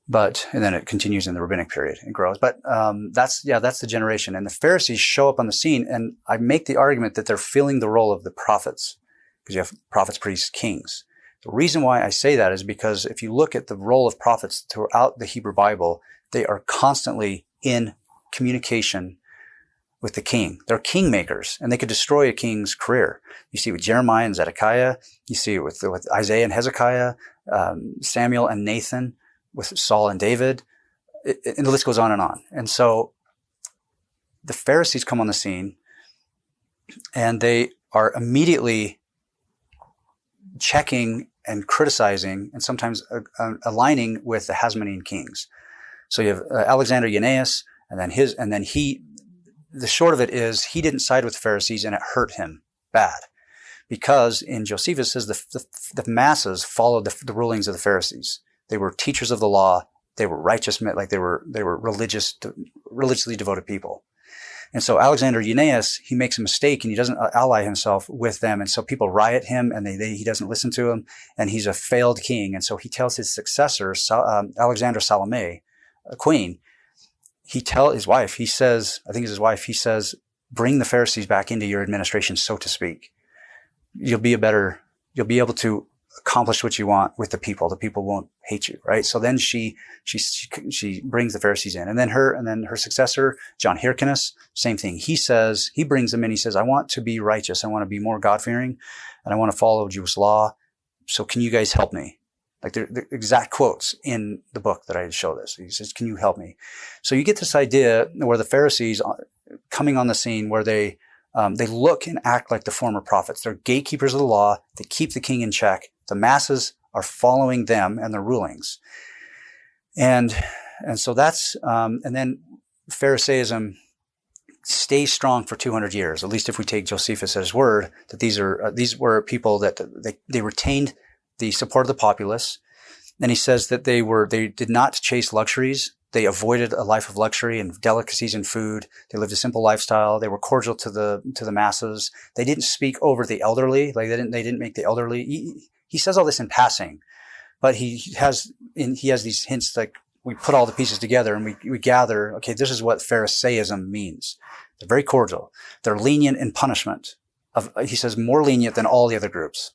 Speaker 2: and then it continues in the rabbinic period and grows. But that's the generation. And the Pharisees show up on the scene, and I make the argument that they're filling the role of the prophets, because you have prophets, priests, kings. The reason why I say that is because if you look at the role of prophets throughout the Hebrew Bible, they are constantly in communication with the king. They're kingmakers, and they could destroy a king's career. You see it with Jeremiah and Zedekiah. You see it with Isaiah and Hezekiah, Samuel and Nathan, with Saul and David, and the list goes on and on. And so the Pharisees come on the scene, and they are immediately checking and criticizing, and sometimes aligning with the Hasmonean kings. So you have Alexander Eunaeus, and then the short of it is he didn't side with the Pharisees, and it hurt him bad, because in Josephus it says the masses followed the rulings of the Pharisees. They were teachers of the law. They were righteous, like they were religiously devoted people. And so Alexander Eunaeus, he makes a mistake, and he doesn't ally himself with them. And so people riot him, and he doesn't listen to him, and he's a failed king. And so he tells his successor, Alexander Salome, a queen, he tells his wife, he says, I think it's his wife, he says, bring the Pharisees back into your administration, so to speak. You'll be able to accomplish what you want with the people. The people won't hate you, right? So then she brings the Pharisees in, and then her successor, John Hyrcanus, same thing. He brings them in. He says, I want to be righteous. I want to be more God-fearing, and I want to follow Jewish law. So can you guys help me? Like the exact quotes in the book that I show this. He says, can you help me? So you get this idea where the Pharisees coming on the scene, where they look and act like the former prophets. They're gatekeepers of the law. They keep the king in check. The masses are following them and their rulings. And so that's, and then Pharisaism stays strong for 200 years, at least if we take Josephus at his word, that these were people that they retained the support of the populace. And he says that they did not chase luxuries. They avoided a life of luxury and delicacies and food. They lived a simple lifestyle. They were cordial to the masses. They didn't speak over the elderly. Like they didn't make the elderly. He says all this in passing, but he has these hints, like we put all the pieces together and we gather, okay, this is what Pharisaism means. They're very cordial. They're lenient in punishment. He says more lenient than all the other groups.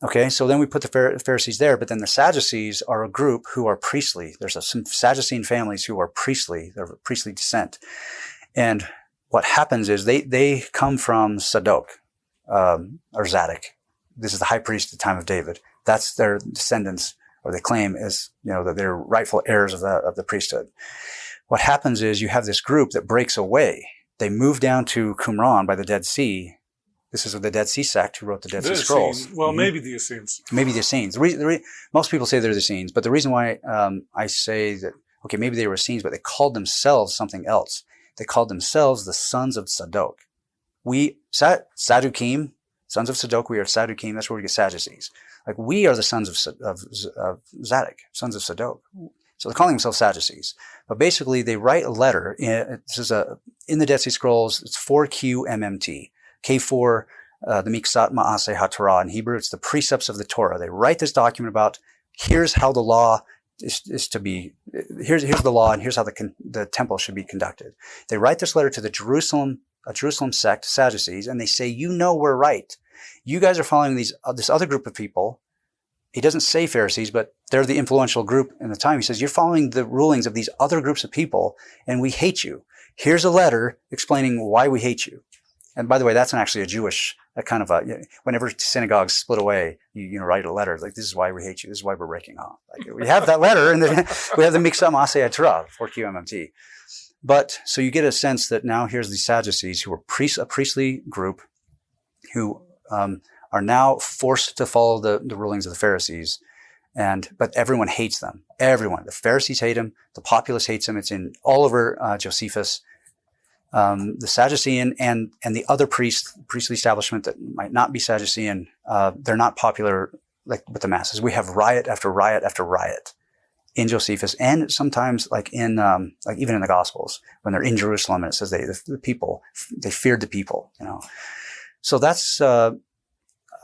Speaker 2: Okay, so then we put the Pharisees there, but then the Sadducees are a group who are priestly. There's some Sadducean families who are priestly. They're of priestly descent. And what happens is they come from Zadok, or Zadok. This is the high priest at the time of David. That's their descendants, or they claim is, that they're rightful heirs of the priesthood. What happens is you have this group that breaks away. They move down to Qumran by the Dead Sea. This is the Dead Sea sect who wrote the Dead Sea Scrolls.
Speaker 1: Well, mm-hmm. Maybe the Essenes.
Speaker 2: Maybe the Essenes. Most people say they're the Essenes, but the reason why I say that, okay, maybe they were Essenes, but they called themselves something else. They called themselves the sons of Zadok. Saddukim, sons of Zadok, we are Saddukim. That's where we get Sadducees. Like we are the sons of Zadok, sons of Zadok. So they're calling themselves Sadducees. But basically, they write a letter. This is in the Dead Sea Scrolls. It's 4QMMT. K4, the Miksat Ma'aseh HaTorah. In Hebrew, it's the precepts of the Torah. They write this document about, here's how the law is to be, here's the law, and here's how the temple should be conducted. They write this letter to the Jerusalem sect, Sadducees, and they say, we're right. You guys are following this other group of people. He doesn't say Pharisees, but they're the influential group in the time. He says, you're following the rulings of these other groups of people, and we hate you. Here's a letter explaining why we hate you. And by the way, that's actually a Jewish, kind of whenever synagogues split away, you write a letter like, this is why we hate you. This is why we're breaking off. Like, we have that letter, and then we have the Miksat Ma'aseh HaTorah, 4QMMT. But so you get a sense that now here's the Sadducees, who are a priestly group who are now forced to follow the rulings of the Pharisees. But everyone hates them. Everyone. The Pharisees hate them. The populace hates them. It's in all over Josephus. The Sadducean and the other priestly establishment that might not be Sadducean, they're not popular like with the masses. We have riot after riot after riot in Josephus, and sometimes like in even in the Gospels when they're in Jerusalem, and it says the people, they feared the people. So that's I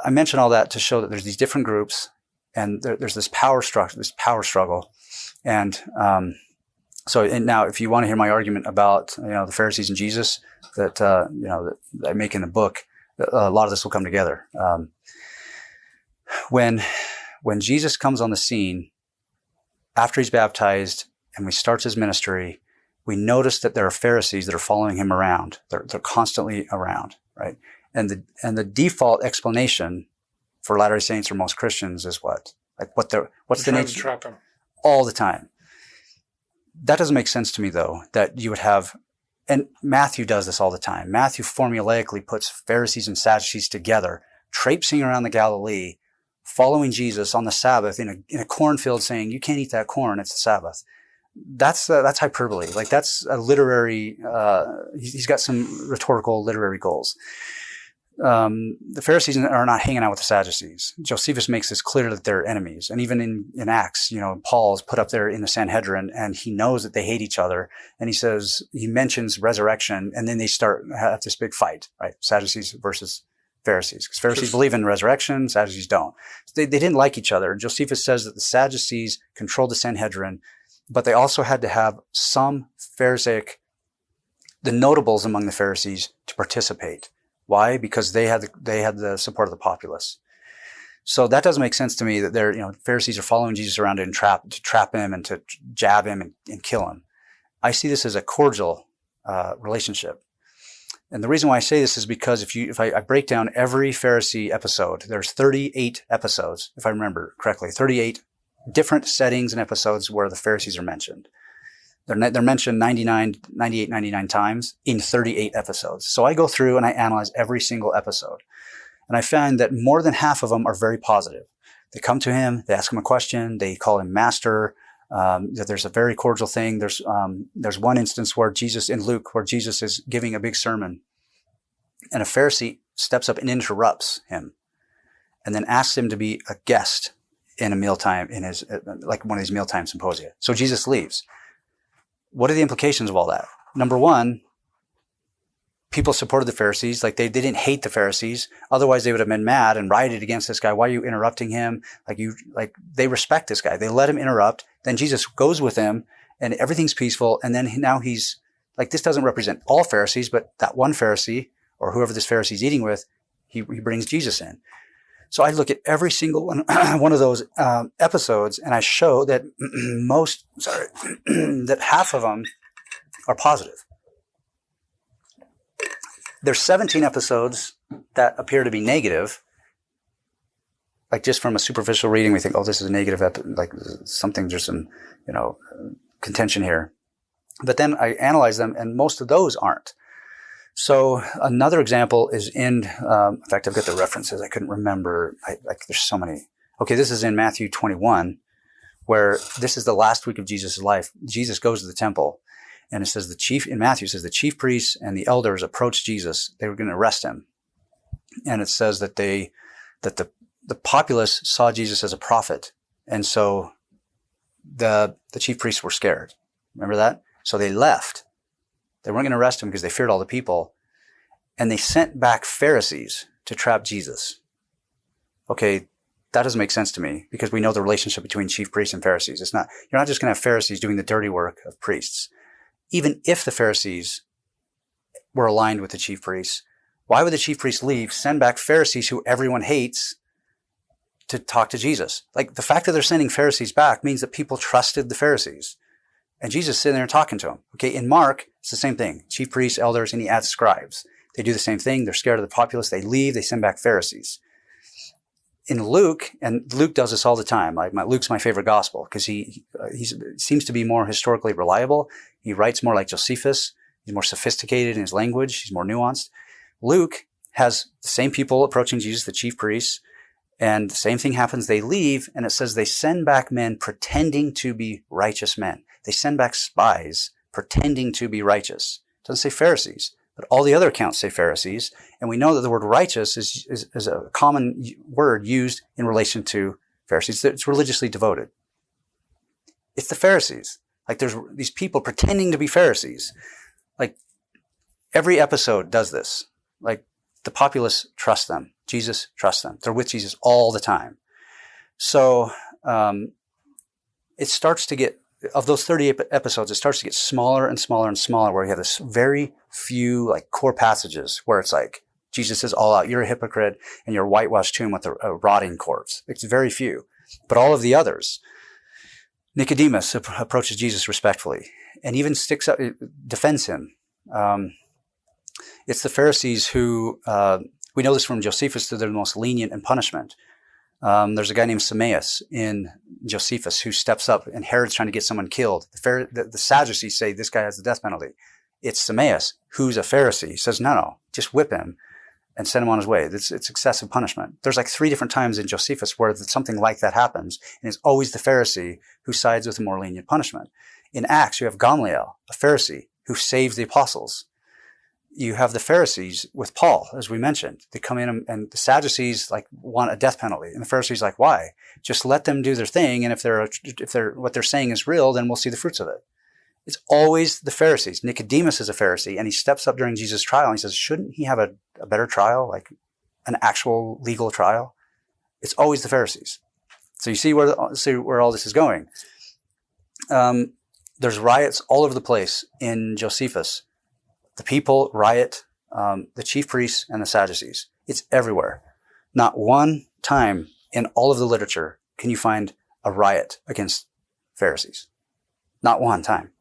Speaker 2: mention all that to show that there's these different groups, And there's this power struggle. And now if you want to hear my argument about, the Pharisees and Jesus that I make in the book, a lot of this will come together. When Jesus comes on the scene after he's baptized and he starts his ministry, we notice that there are Pharisees that are following him around. They're constantly around, right? And the default explanation for Latter-day Saints or most Christians is what? Like what's the nature?
Speaker 1: To trap him
Speaker 2: all the time. That doesn't make sense to me, though, that you would have, and Matthew does this all the time. Matthew formulaically puts Pharisees and Sadducees together, traipsing around the Galilee, following Jesus on the Sabbath in a cornfield, saying, "You can't eat that corn; it's the Sabbath." That's hyperbole. Like that's a literary. He's got some rhetorical literary goals. The Pharisees are not hanging out with the Sadducees. Josephus makes this clear that they're enemies. And even in Acts, Paul's put up there in the Sanhedrin and he knows that they hate each other. And he mentions resurrection and then they have this big fight, right? Sadducees versus Pharisees. Because Pharisees believe in resurrection, Sadducees don't. They didn't like each other. And Josephus says that the Sadducees controlled the Sanhedrin, but they also had to have some Pharisaic, the notables among the Pharisees to participate. Why? Because they had the support of the populace. So that doesn't make sense to me that Pharisees are following Jesus around to trap him and to jab him and kill him. I see this as a cordial relationship. And the reason why I say this is because if I break down every Pharisee episode, there's 38 episodes, if I remember correctly, 38 different settings and episodes where the Pharisees are mentioned. They're mentioned 99 times in 38 episodes. So I go through and I analyze every single episode. And I find that more than half of them are very positive. They come to him, they ask him a question, they call him master. There's a very cordial thing. There's one instance where in Luke, where Jesus is giving a big sermon and a Pharisee steps up and interrupts him and then asks him to be a guest in a mealtime, in his, like one of these mealtime symposia. So Jesus leaves. What are the implications of all that? Number one, people supported the Pharisees. Like they didn't hate the Pharisees. Otherwise they would have been mad and rioted against this guy. Why are you interrupting him? They respect this guy. They let him interrupt. Then Jesus goes with him and everything's peaceful. And then now he's like, this doesn't represent all Pharisees, but that one Pharisee or whoever this Pharisee is eating with, he brings Jesus in. So I look at every single one of those episodes and I show that that half of them are positive. There's 17 episodes that appear to be negative. Like just from a superficial reading, we think, oh, this is a negative, there's some, contention here. But then I analyze them and most of those aren't. So another example is in fact, I've got the references. I couldn't remember. There's so many. Okay, this is in Matthew 21, where this is the last week of Jesus' life. Jesus goes to the temple, and it says in Matthew, it says the chief priests and the elders approached Jesus. They were going to arrest him. And it says that the populace saw Jesus as a prophet. And so the chief priests were scared. Remember that? So they left. They weren't going to arrest him because they feared all the people. And they sent back Pharisees to trap Jesus. Okay, that doesn't make sense to me because we know the relationship between chief priests and Pharisees. You're not just going to have Pharisees doing the dirty work of priests. Even if the Pharisees were aligned with the chief priests, why would the chief priests leave, send back Pharisees who everyone hates to talk to Jesus? Like the fact that they're sending Pharisees back means that people trusted the Pharisees. And Jesus is sitting there talking to them. Okay, in Mark, it's the same thing. Chief priests, elders, and he adds scribes. They do the same thing. They're scared of the populace. They leave. They send back Pharisees. In Luke, and Luke does this all the time. Luke's my favorite gospel because he seems to be more historically reliable. He writes more like Josephus. He's more sophisticated in his language. He's more nuanced. Luke has the same people approaching Jesus, the chief priests, and the same thing happens. They leave, and it says they send back men pretending to be righteous men. They send back spies pretending to be righteous. It doesn't say Pharisees, but all the other accounts say Pharisees. And we know that the word righteous is a common word used in relation to Pharisees. It's religiously devoted. It's the Pharisees. Like there's these people pretending to be Pharisees. Like every episode does this. Like the populace trusts them. Jesus trusts them. They're with Jesus all the time. So it starts to get, of those 30 episodes, it starts to get smaller and smaller and smaller, where you have this very few like core passages where it's like, Jesus is all out, you're a hypocrite, and you're a whitewashed tomb with a rotting corpse. It's very few. But all of the others, Nicodemus approaches Jesus respectfully and even sticks up, defends him. It's the Pharisees who, we know this from Josephus, that they're the most lenient in punishment. There's a guy named Sameas in Josephus who steps up, and Herod's trying to get someone killed. The Sadducees say this guy has the death penalty. It's Sameas, who's a Pharisee. He says, no, just whip him and send him on his way. It's excessive punishment. There's like 3 different times in Josephus where something like that happens, and it's always the Pharisee who sides with a more lenient punishment. In Acts, you have Gamaliel, a Pharisee, who saves the apostles. You have the Pharisees with Paul, as we mentioned. They come in, and the Sadducees like want a death penalty, and the Pharisees like, why? Just let them do their thing, and if what they're saying is real, then we'll see the fruits of it. It's always the Pharisees. Nicodemus is a Pharisee, and he steps up during Jesus' trial, and he says, shouldn't he have a better trial, like an actual legal trial? It's always the Pharisees. So you see where all this is going. There's riots all over the place in Josephus. The people riot, the chief priests and the Sadducees. It's everywhere. Not one time in all of the literature can you find a riot against Pharisees. Not one time.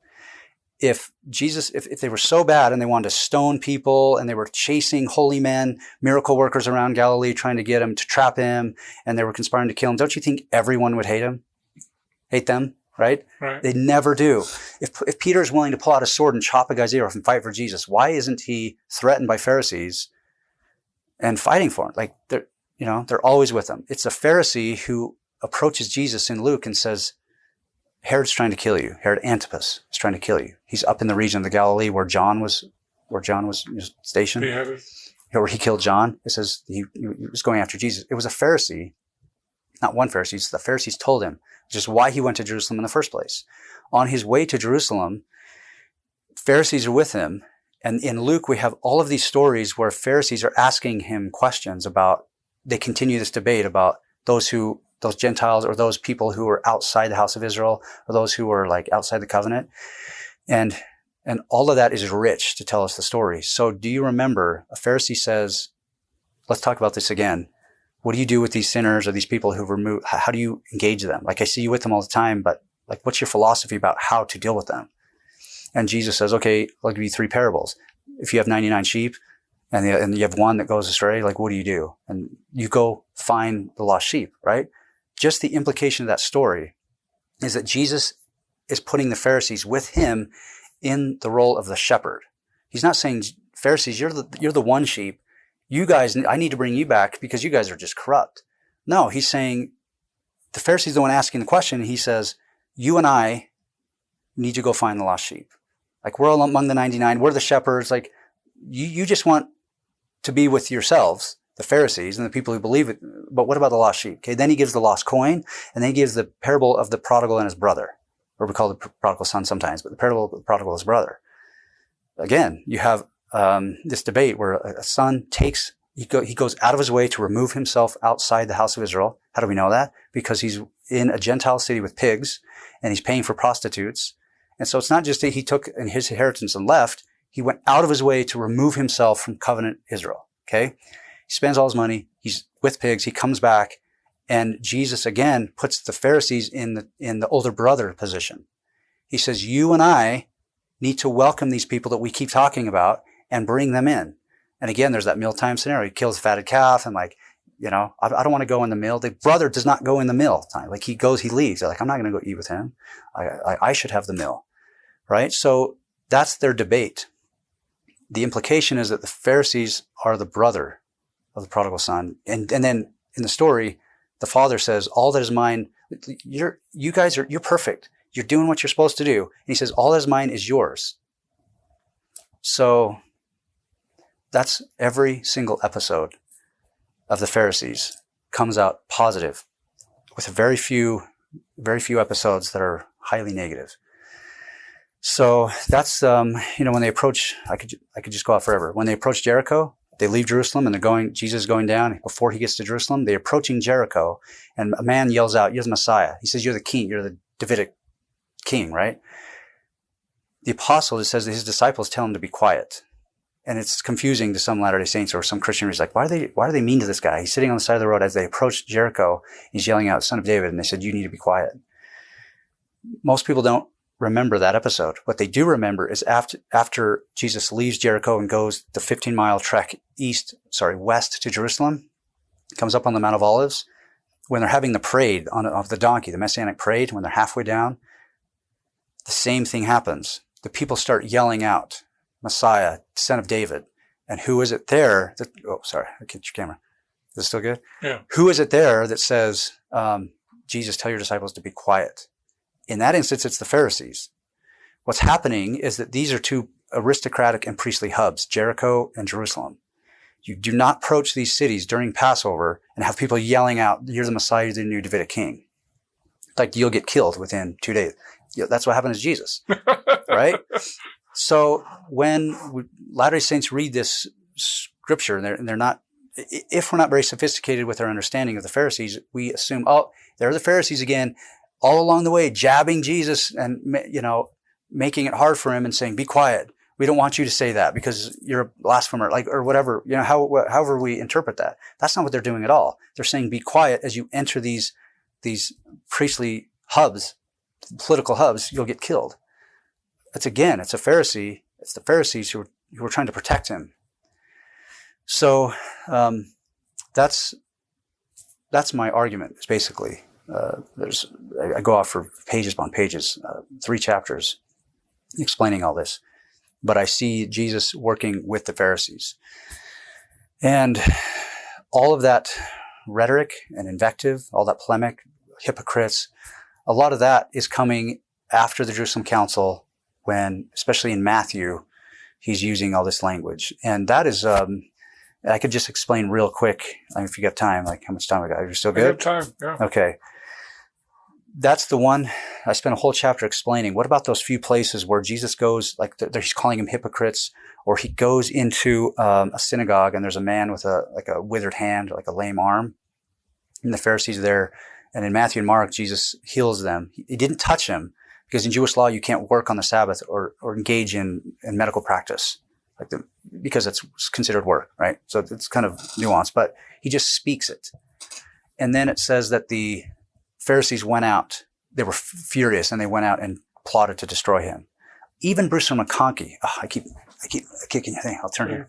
Speaker 2: If they were so bad and they wanted to stone people and they were chasing holy men, miracle workers around Galilee, trying to get him, to trap him, and they were conspiring to kill him, don't you think everyone would hate them? Right? They never do. If Peter is willing to pull out a sword and chop a guy's ear off and fight for Jesus, why isn't he threatened by Pharisees and fighting for him? Like they're always with him. It's a Pharisee who approaches Jesus in Luke and says, Herod's trying to kill you. Herod Antipas is trying to kill you. He's up in the region of the Galilee where John was stationed. Where he killed John. It says he was going after Jesus. It was a Pharisee, not one Pharisee. The Pharisees told him, which is why he went to Jerusalem in the first place. On his way to Jerusalem, Pharisees are with him. And in Luke, we have all of these stories where Pharisees are asking him questions about, they continue this debate about those Gentiles or those people who were outside the house of Israel or those who were like outside the covenant. And all of that is rich to tell us the story. So do you remember a Pharisee says, let's talk about this again. What do you do with these sinners or these people who remove, how do you engage them? Like, I see you with them all the time, but like, what's your philosophy about how to deal with them? And Jesus says, okay, I'll give you 3 parables. If you have 99 sheep and you have one that goes astray, like, what do you do? And you go find the lost sheep, right? Just the implication of that story is that Jesus is putting the Pharisees with him in the role of the shepherd. He's not saying, Pharisees, you're the one sheep. You guys, I need to bring you back because you guys are just corrupt. No, he's saying the Pharisees the one asking the question. And he says, you and I need to go find the lost sheep. Like, we're all among the 99. We're the shepherds. Like, you just want to be with yourselves, the Pharisees and the people who believe it. But what about the lost sheep? Okay. Then he gives the lost coin, and then he gives the parable of the prodigal and his brother, or we call it the prodigal son sometimes, but the parable of the prodigal and his brother. Again, you have this debate where a son he goes out of his way to remove himself outside the house of Israel. How do we know that? Because he's in a Gentile city with pigs and he's paying for prostitutes. And so it's not just that he took his inheritance and left. He went out of his way to remove himself from covenant Israel. Okay. He spends all his money. He's with pigs. He comes back, and Jesus again puts the Pharisees in the older brother position. He says, you and I need to welcome these people that we keep talking about and bring them in. And again, there's that mealtime scenario. He kills a fatted calf and like, I don't want to go in the meal. The brother does not go in the meal time. Like, he leaves. They're like, I'm not going to go eat with him. I should have the meal. Right? So that's their debate. The implication is that the Pharisees are the brother of the prodigal son. And then in the story, the father says, all that is mine, you're perfect. You're doing what you're supposed to do. And he says, all that is mine is yours. So that's every single episode of the Pharisees comes out positive, with very few episodes that are highly negative. So that's, when they approach, I could just go out forever. When they approach Jericho, They leave Jerusalem and Jesus is going down. Before he gets to Jerusalem, they're approaching Jericho, and a man yells out, "You're the Messiah." He says, "You're the king. You're the Davidic king," right? The apostle, it says that his disciples tell him to be quiet. And it's confusing to some Latter-day Saints or some Christian who's like, why are they mean to this guy? He's sitting on the side of the road as they approach Jericho. He's yelling out, "Son of David." And they said, "You need to be quiet." Most people don't remember that episode. What they do remember is after Jesus leaves Jericho and goes the 15-mile trek west to Jerusalem, comes up on the Mount of Olives, when they're having the parade of the donkey, the Messianic parade, when they're halfway down, the same thing happens. The people start yelling out, "Messiah, Son of David." And who is it there that, I kicked your camera. Is it still good?
Speaker 1: Yeah.
Speaker 2: Who is it there that says, "Jesus, tell your disciples to be quiet"? In that instance, it's the Pharisees. What's happening is that these are two aristocratic and priestly hubs, Jericho and Jerusalem. You do not approach these cities during Passover and have people yelling out, "You're the Messiah, you're the new Davidic king." Like, you'll get killed within 2 days. That's what happened to Jesus, right? So when Latter-day Saints read this scripture, and they're not, if we're not very sophisticated with our understanding of the Pharisees, we assume, oh, there are the Pharisees again, all along the way, jabbing Jesus and, making it hard for him and saying, "Be quiet. We don't want you to say that because you're a blasphemer," or whatever, however we interpret that. That's not what they're doing at all. They're saying, "Be quiet as you enter these priestly hubs, political hubs, you'll get killed." It's a Pharisee. It's the Pharisees who are trying to protect him. So, that's my argument. Is basically, I go off for pages upon pages, 3 chapters explaining all this, but I see Jesus working with the Pharisees, and all of that rhetoric and invective, all that polemic, hypocrites, a lot of that is coming after the Jerusalem Council, when, especially in Matthew, he's using all this language. And that is, I could just explain real quick, if you got time, like how much time I got. Are you still good?
Speaker 1: I have time, yeah.
Speaker 2: Okay. That's the one I spent a whole chapter explaining. What about those few places where Jesus goes, like he's calling them hypocrites, or he goes into a synagogue and there's a man with a withered hand, like a lame arm, and the Pharisees are there. And in Matthew and Mark, Jesus heals them. He didn't touch him, because in Jewish law, you can't work on the Sabbath or engage in medical practice, because it's considered work, right? So it's kind of nuanced, but he just speaks it. And then it says that the Pharisees went out. They were furious, and they went out and plotted to destroy him. Even Bruce McConkie, I keep kicking your thing. I'll turn here.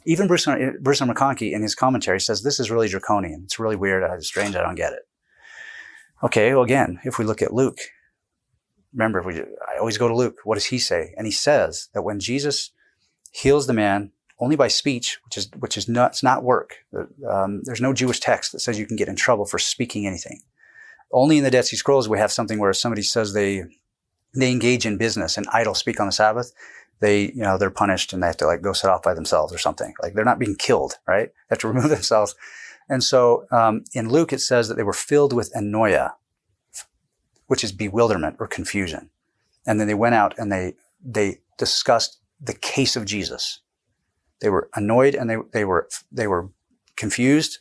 Speaker 2: Even Bruce McConkie in his commentary says this is really draconian. It's really weird. It's strange. I don't get it. Okay, well, again, if we look at Luke, remember, I always go to Luke. What does he say? And he says that when Jesus heals the man only by speech, which is not, it's not work. There's no Jewish text that says you can get in trouble for speaking anything. Only in the Dead Sea Scrolls we have something where somebody says they engage in business and idle speak on the Sabbath. They're punished and they have to go set off by themselves or something. Like, they're not being killed, right? They have to remove themselves. And so in Luke, it says that they were filled with anoia, which is bewilderment or confusion. And then they went out and they discussed the case of Jesus. They were annoyed and they were confused.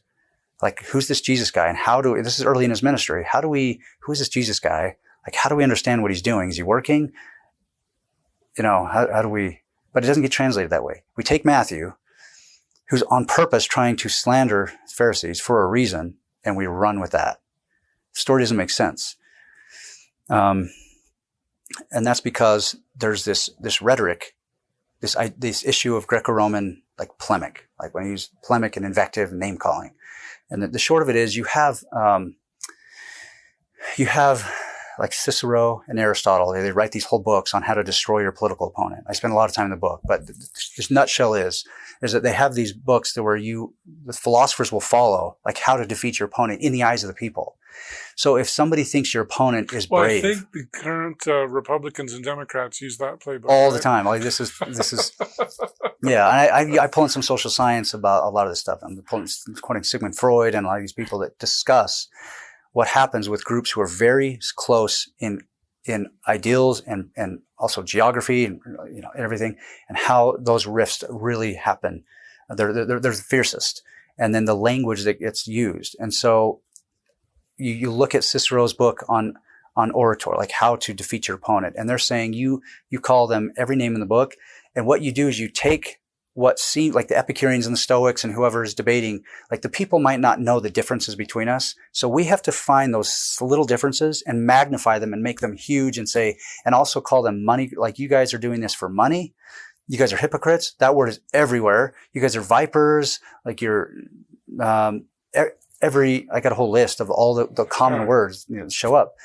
Speaker 2: Like, who's this Jesus guy? And this is early in his ministry. Who is this Jesus guy? Like, how do we understand what he's doing? Is he working? How do we, but it doesn't get translated that way. We take Matthew, who's on purpose trying to slander Pharisees for a reason, and we run with that. The story doesn't make sense. And that's because there's this rhetoric, this issue of Greco-Roman, polemic, when you use polemic and invective and name calling. And the short of it is you have like Cicero and Aristotle. They write these whole books on how to destroy your political opponent. I spend a lot of time in the book, but this nutshell is that they have these books where the philosophers will follow, how to defeat your opponent in the eyes of the people. So if somebody thinks your opponent is brave.
Speaker 1: I think the current Republicans and Democrats use that playbook
Speaker 2: all the time. This is, yeah. I pull in some social science about a lot of this stuff. I'm quoting Sigmund Freud and a lot of these people that discuss what happens with groups who are very close in ideals and also geography and everything, and how those rifts really happen They're the fiercest. And then the language that gets used. And so you look at Cicero's book on oratory, like how to defeat your opponent. And they're saying you call them every name in the book. And what you do is you take what seems like the Epicureans and the Stoics and whoever is debating, like the people might not know the differences between us. So we have to find those little differences and magnify them and make them huge and say, and also call them money. Like, you guys are doing this for money. You guys are hypocrites. That word is everywhere. You guys are vipers. Like, you're, I got a whole list of all the common words, show up.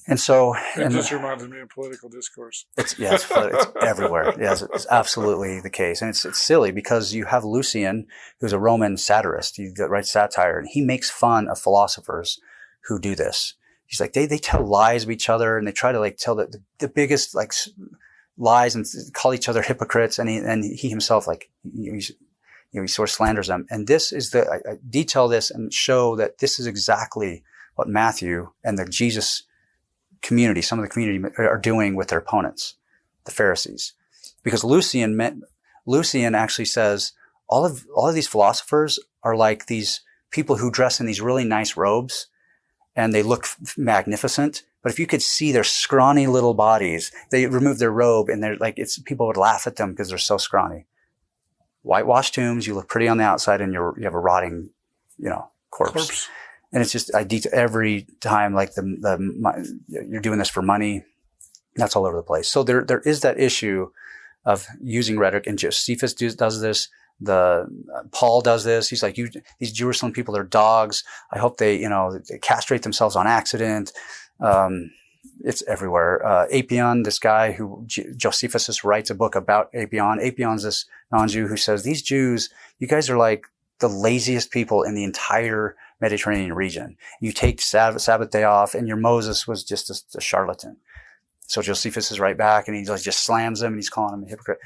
Speaker 2: And so,
Speaker 1: it just reminded me of political discourse.
Speaker 2: It's everywhere. Yes, it's absolutely the case. And it's silly because you have Lucian, who's a Roman satirist. He writes satire, and he makes fun of philosophers who do this. He's like, they tell lies of each other, and they try to like tell the biggest like lies and call each other hypocrites. And he himself, like, he sort of slanders them. And this is I detail this and show that this is exactly what Matthew and the Jesus community, some of the community, are doing with their opponents, the Pharisees. Because Lucian actually says all of these philosophers are like these people who dress in these really nice robes and they look magnificent. But if you could see their scrawny little bodies, they remove their robe and they're like, people would laugh at them because they're so scrawny. Whitewashed tombs, you look pretty on the outside and you have a rotting, corpse. And it's just, I detail every time, like you're doing this for money. That's all over the place. So there is that issue of using rhetoric, and Josephus does this. Paul does this. He's like, these Jerusalem people are dogs. I hope they castrate themselves on accident. It's everywhere. Apion, this guy who Josephus writes a book about Apion. Apion's this non-Jew who says, these Jews, you guys are like the laziest people in the entire Mediterranean region. You take Sabbath day off, and your Moses was just a charlatan. So Josephus is right back, and he just slams him, and he's calling him a hypocrite.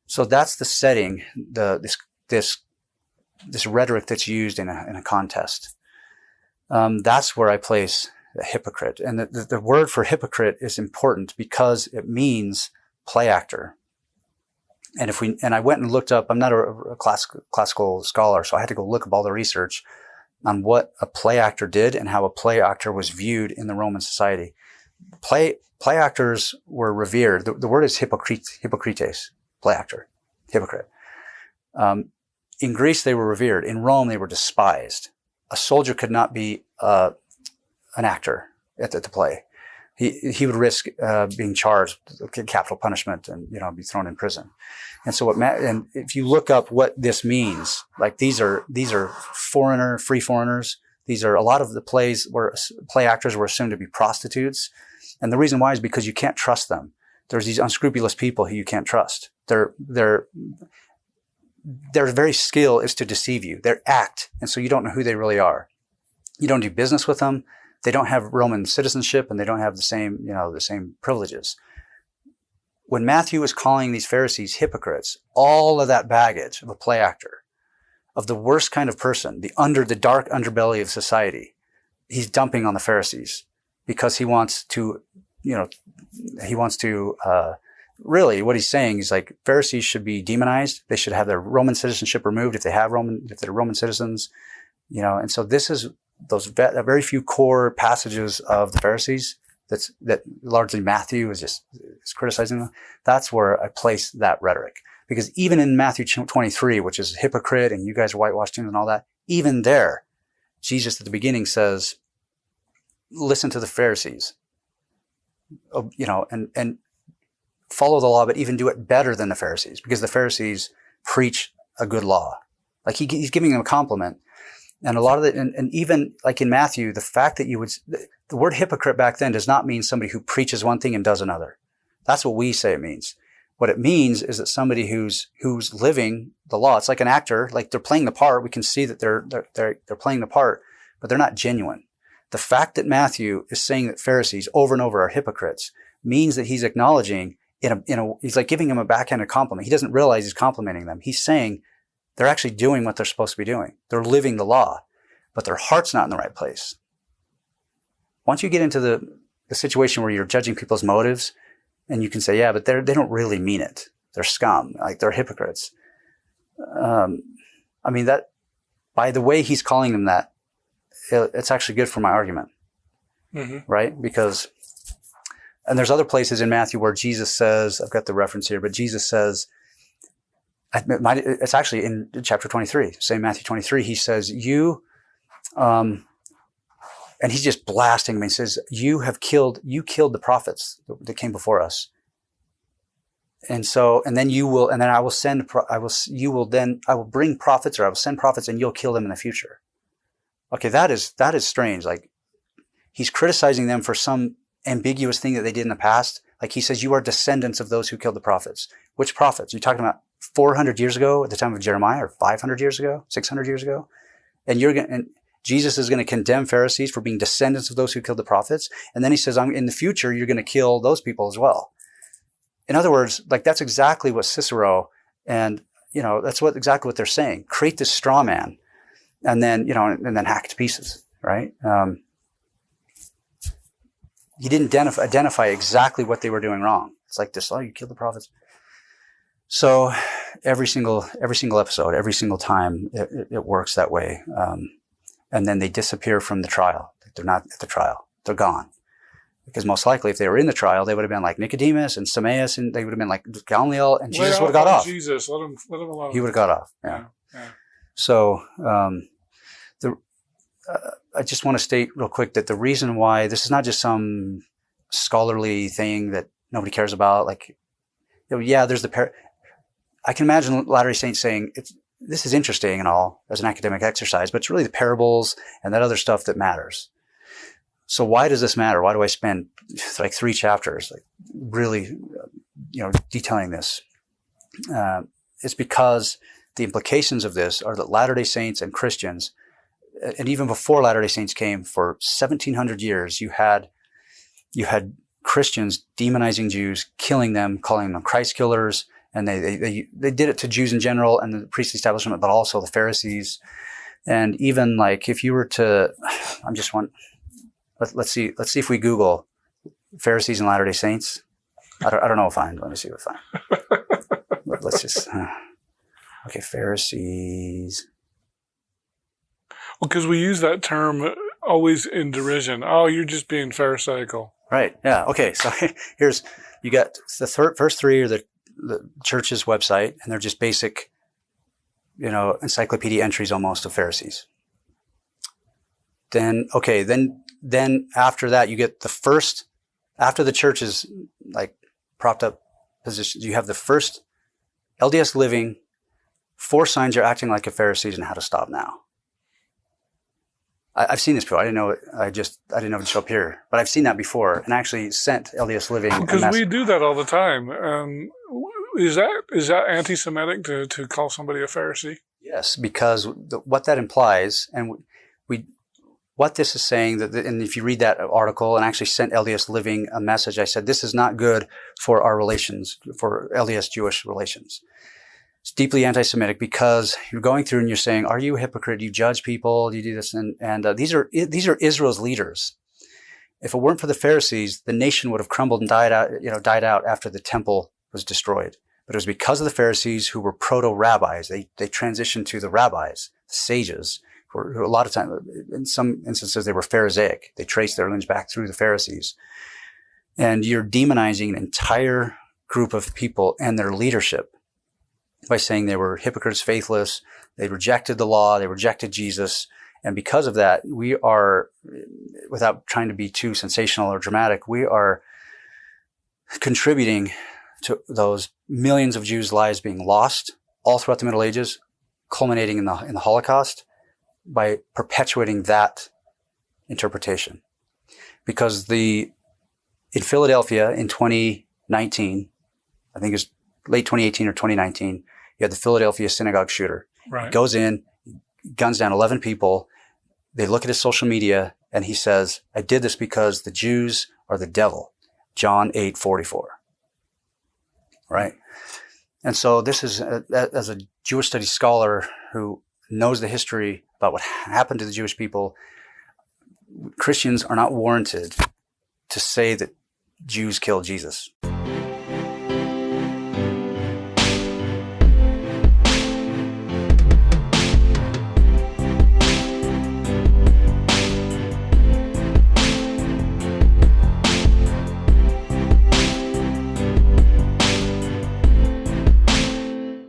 Speaker 2: So that's the setting, this rhetoric that's used in a contest. That's where I place a hypocrite. And the word for hypocrite is important because it means play actor. And I went and looked up, I'm not a classical scholar, so I had to go look up all the research on what a play actor did and how a play actor was viewed in the Roman society. Play actors were revered. The word is hypocrites, play actor, hypocrite. In Greece, they were revered. In Rome, they were despised. A soldier could not be an actor at the play. He would risk being charged with capital punishment and be thrown in prison. And so and if you look up what this means, like these are free foreigners. These are a lot of the plays where play actors were assumed to be prostitutes. And the reason why is because you can't trust them. There's these unscrupulous people who you can't trust. Their very skill is to deceive you. Their act. And so you don't know who they really are. You don't do business with them. They don't have Roman citizenship, and they don't have the same privileges. When Matthew is calling these Pharisees hypocrites, all of that baggage of a play actor, of the worst kind of person, the dark underbelly of society, he's dumping on the Pharisees because he wants to really what he's saying is like Pharisees should be demonized. They should have their Roman citizenship removed if they're Roman citizens, and so this is those very few core passages of the Pharisees that largely Matthew is criticizing them. That's where I place that rhetoric. Because even in Matthew 23, which is hypocrite and you guys are whitewashed tombs and all that, even there, Jesus at the beginning says, listen to the Pharisees, and follow the law, but even do it better than the Pharisees, because the Pharisees preach a good law. Like he's giving them a compliment. And a lot of it, and even like in Matthew, the fact that the word hypocrite back then does not mean somebody who preaches one thing and does another. That's what we say it means. What it means is that somebody who's living the law. It's like an actor, like they're playing the part. We can see that they're playing the part, but they're not genuine. The fact that Matthew is saying that Pharisees over and over are hypocrites means that he's acknowledging he's like giving them a backhanded compliment. He doesn't realize he's complimenting them. He's saying they're actually doing what they're supposed to be doing. They're living the law, but their heart's not in the right place. Once you get into the situation where you're judging people's motives, and you can say, yeah, but they don't really mean it. They're scum, like they're hypocrites. I mean, that by the way he's calling them that, it's actually good for my argument, right? Because, and there's other places in Matthew where Jesus says, I've got the reference here, but Jesus says, it's actually in chapter 23, same Matthew 23, he says, and he's just blasting me. He says, you killed the prophets that came before us. And then I will bring prophets, or I will send prophets, and you'll kill them in the future. Okay, that is strange. Like, he's criticizing them for some ambiguous thing that they did in the past. Like, he says, you are descendants of those who killed the prophets. Which prophets? You're talking about 400 years ago at the time of Jeremiah, or 500 years ago, 600 years ago? And Jesus is going to condemn Pharisees for being descendants of those who killed the prophets. And then he says, in the future, you're going to kill those people as well. In other words, like, that's exactly what Cicero and, that's exactly what they're saying. Create this straw man and then, and then hack it to pieces, right? He didn't identify exactly what they were doing wrong. It's like this, you killed the prophets. So every single episode, every single time it works that way. And then they disappear from the trial. They're not at the trial. They're gone. Because most likely, if they were in the trial, they would have been like Nicodemus and Timaeus, and they would have been like Gamaliel, and Jesus would have got off.
Speaker 1: Jesus, let him alone.
Speaker 2: He would have got off. Yeah. So, I just want to state real quick that the reason why this is not just some scholarly thing that nobody cares about. Like, there's I can imagine Latter-day Saints saying this is interesting and all as an academic exercise, but it's really the parables and that other stuff that matters. So why does this matter? Why do I spend like 3 chapters, like really, detailing this? It's because the implications of this are that Latter-day Saints and Christians, and even before Latter-day Saints came, for 1700 years, you had Christians demonizing Jews, killing them, calling them Christ killers, and they did it to Jews in general and the priestly establishment, but also the Pharisees. And even like, if you were to, let's see if we Google Pharisees and Latter-day Saints. I don't know if let me see if let's just, okay, Pharisees.
Speaker 1: Well, because we use that term always in derision. Oh, you're just being pharisaical.
Speaker 2: Right. Yeah. Okay. So you got the first 3 are the church's website, and they're just basic, encyclopedia entries almost of Pharisees. Then after that, you get the first, after the church is like propped up positions, you have the first LDS Living, 4 signs you're acting like a Pharisee and how to stop now. I've seen this before. I didn't know it. I didn't know it would show up here, but I've seen that before, and actually sent LDS Living.
Speaker 1: Because we do that all the time. Is that anti-Semitic to call somebody a Pharisee?
Speaker 2: Yes, because what that implies, and what this is saying, and if you read that article, and actually sent LDS Living a message, I said, this is not good for our relations, for LDS Jewish relations. It's deeply anti-Semitic because you're going through and you're saying, are you a hypocrite? Do you judge people? Do you do this? And these are Israel's leaders. If it weren't for the Pharisees, the nation would have crumbled and died out after the temple was destroyed. But it was because of the Pharisees, who were proto-rabbis. They transitioned to the rabbis, the sages, who a lot of times, in some instances, they were Pharisaic. They traced their lineage back through the Pharisees. And you're demonizing an entire group of people and their leadership by saying they were hypocrites, faithless. They rejected the law. They rejected Jesus. And because of that, we are, without trying to be too sensational or dramatic, we are contributing to those millions of Jews' lives being lost all throughout the Middle Ages, culminating in the Holocaust, by perpetuating that interpretation. Because in Philadelphia in 2019, I think it was late 2018 or 2019, you had the Philadelphia synagogue shooter.
Speaker 1: Right.
Speaker 2: He goes in, guns down 11 people. They look at his social media, and he says, I did this because the Jews are the devil. John 8:44. Right? And so this is, as a Jewish studies scholar who knows the history about what happened to the Jewish people, Christians are not warranted to say that Jews killed Jesus.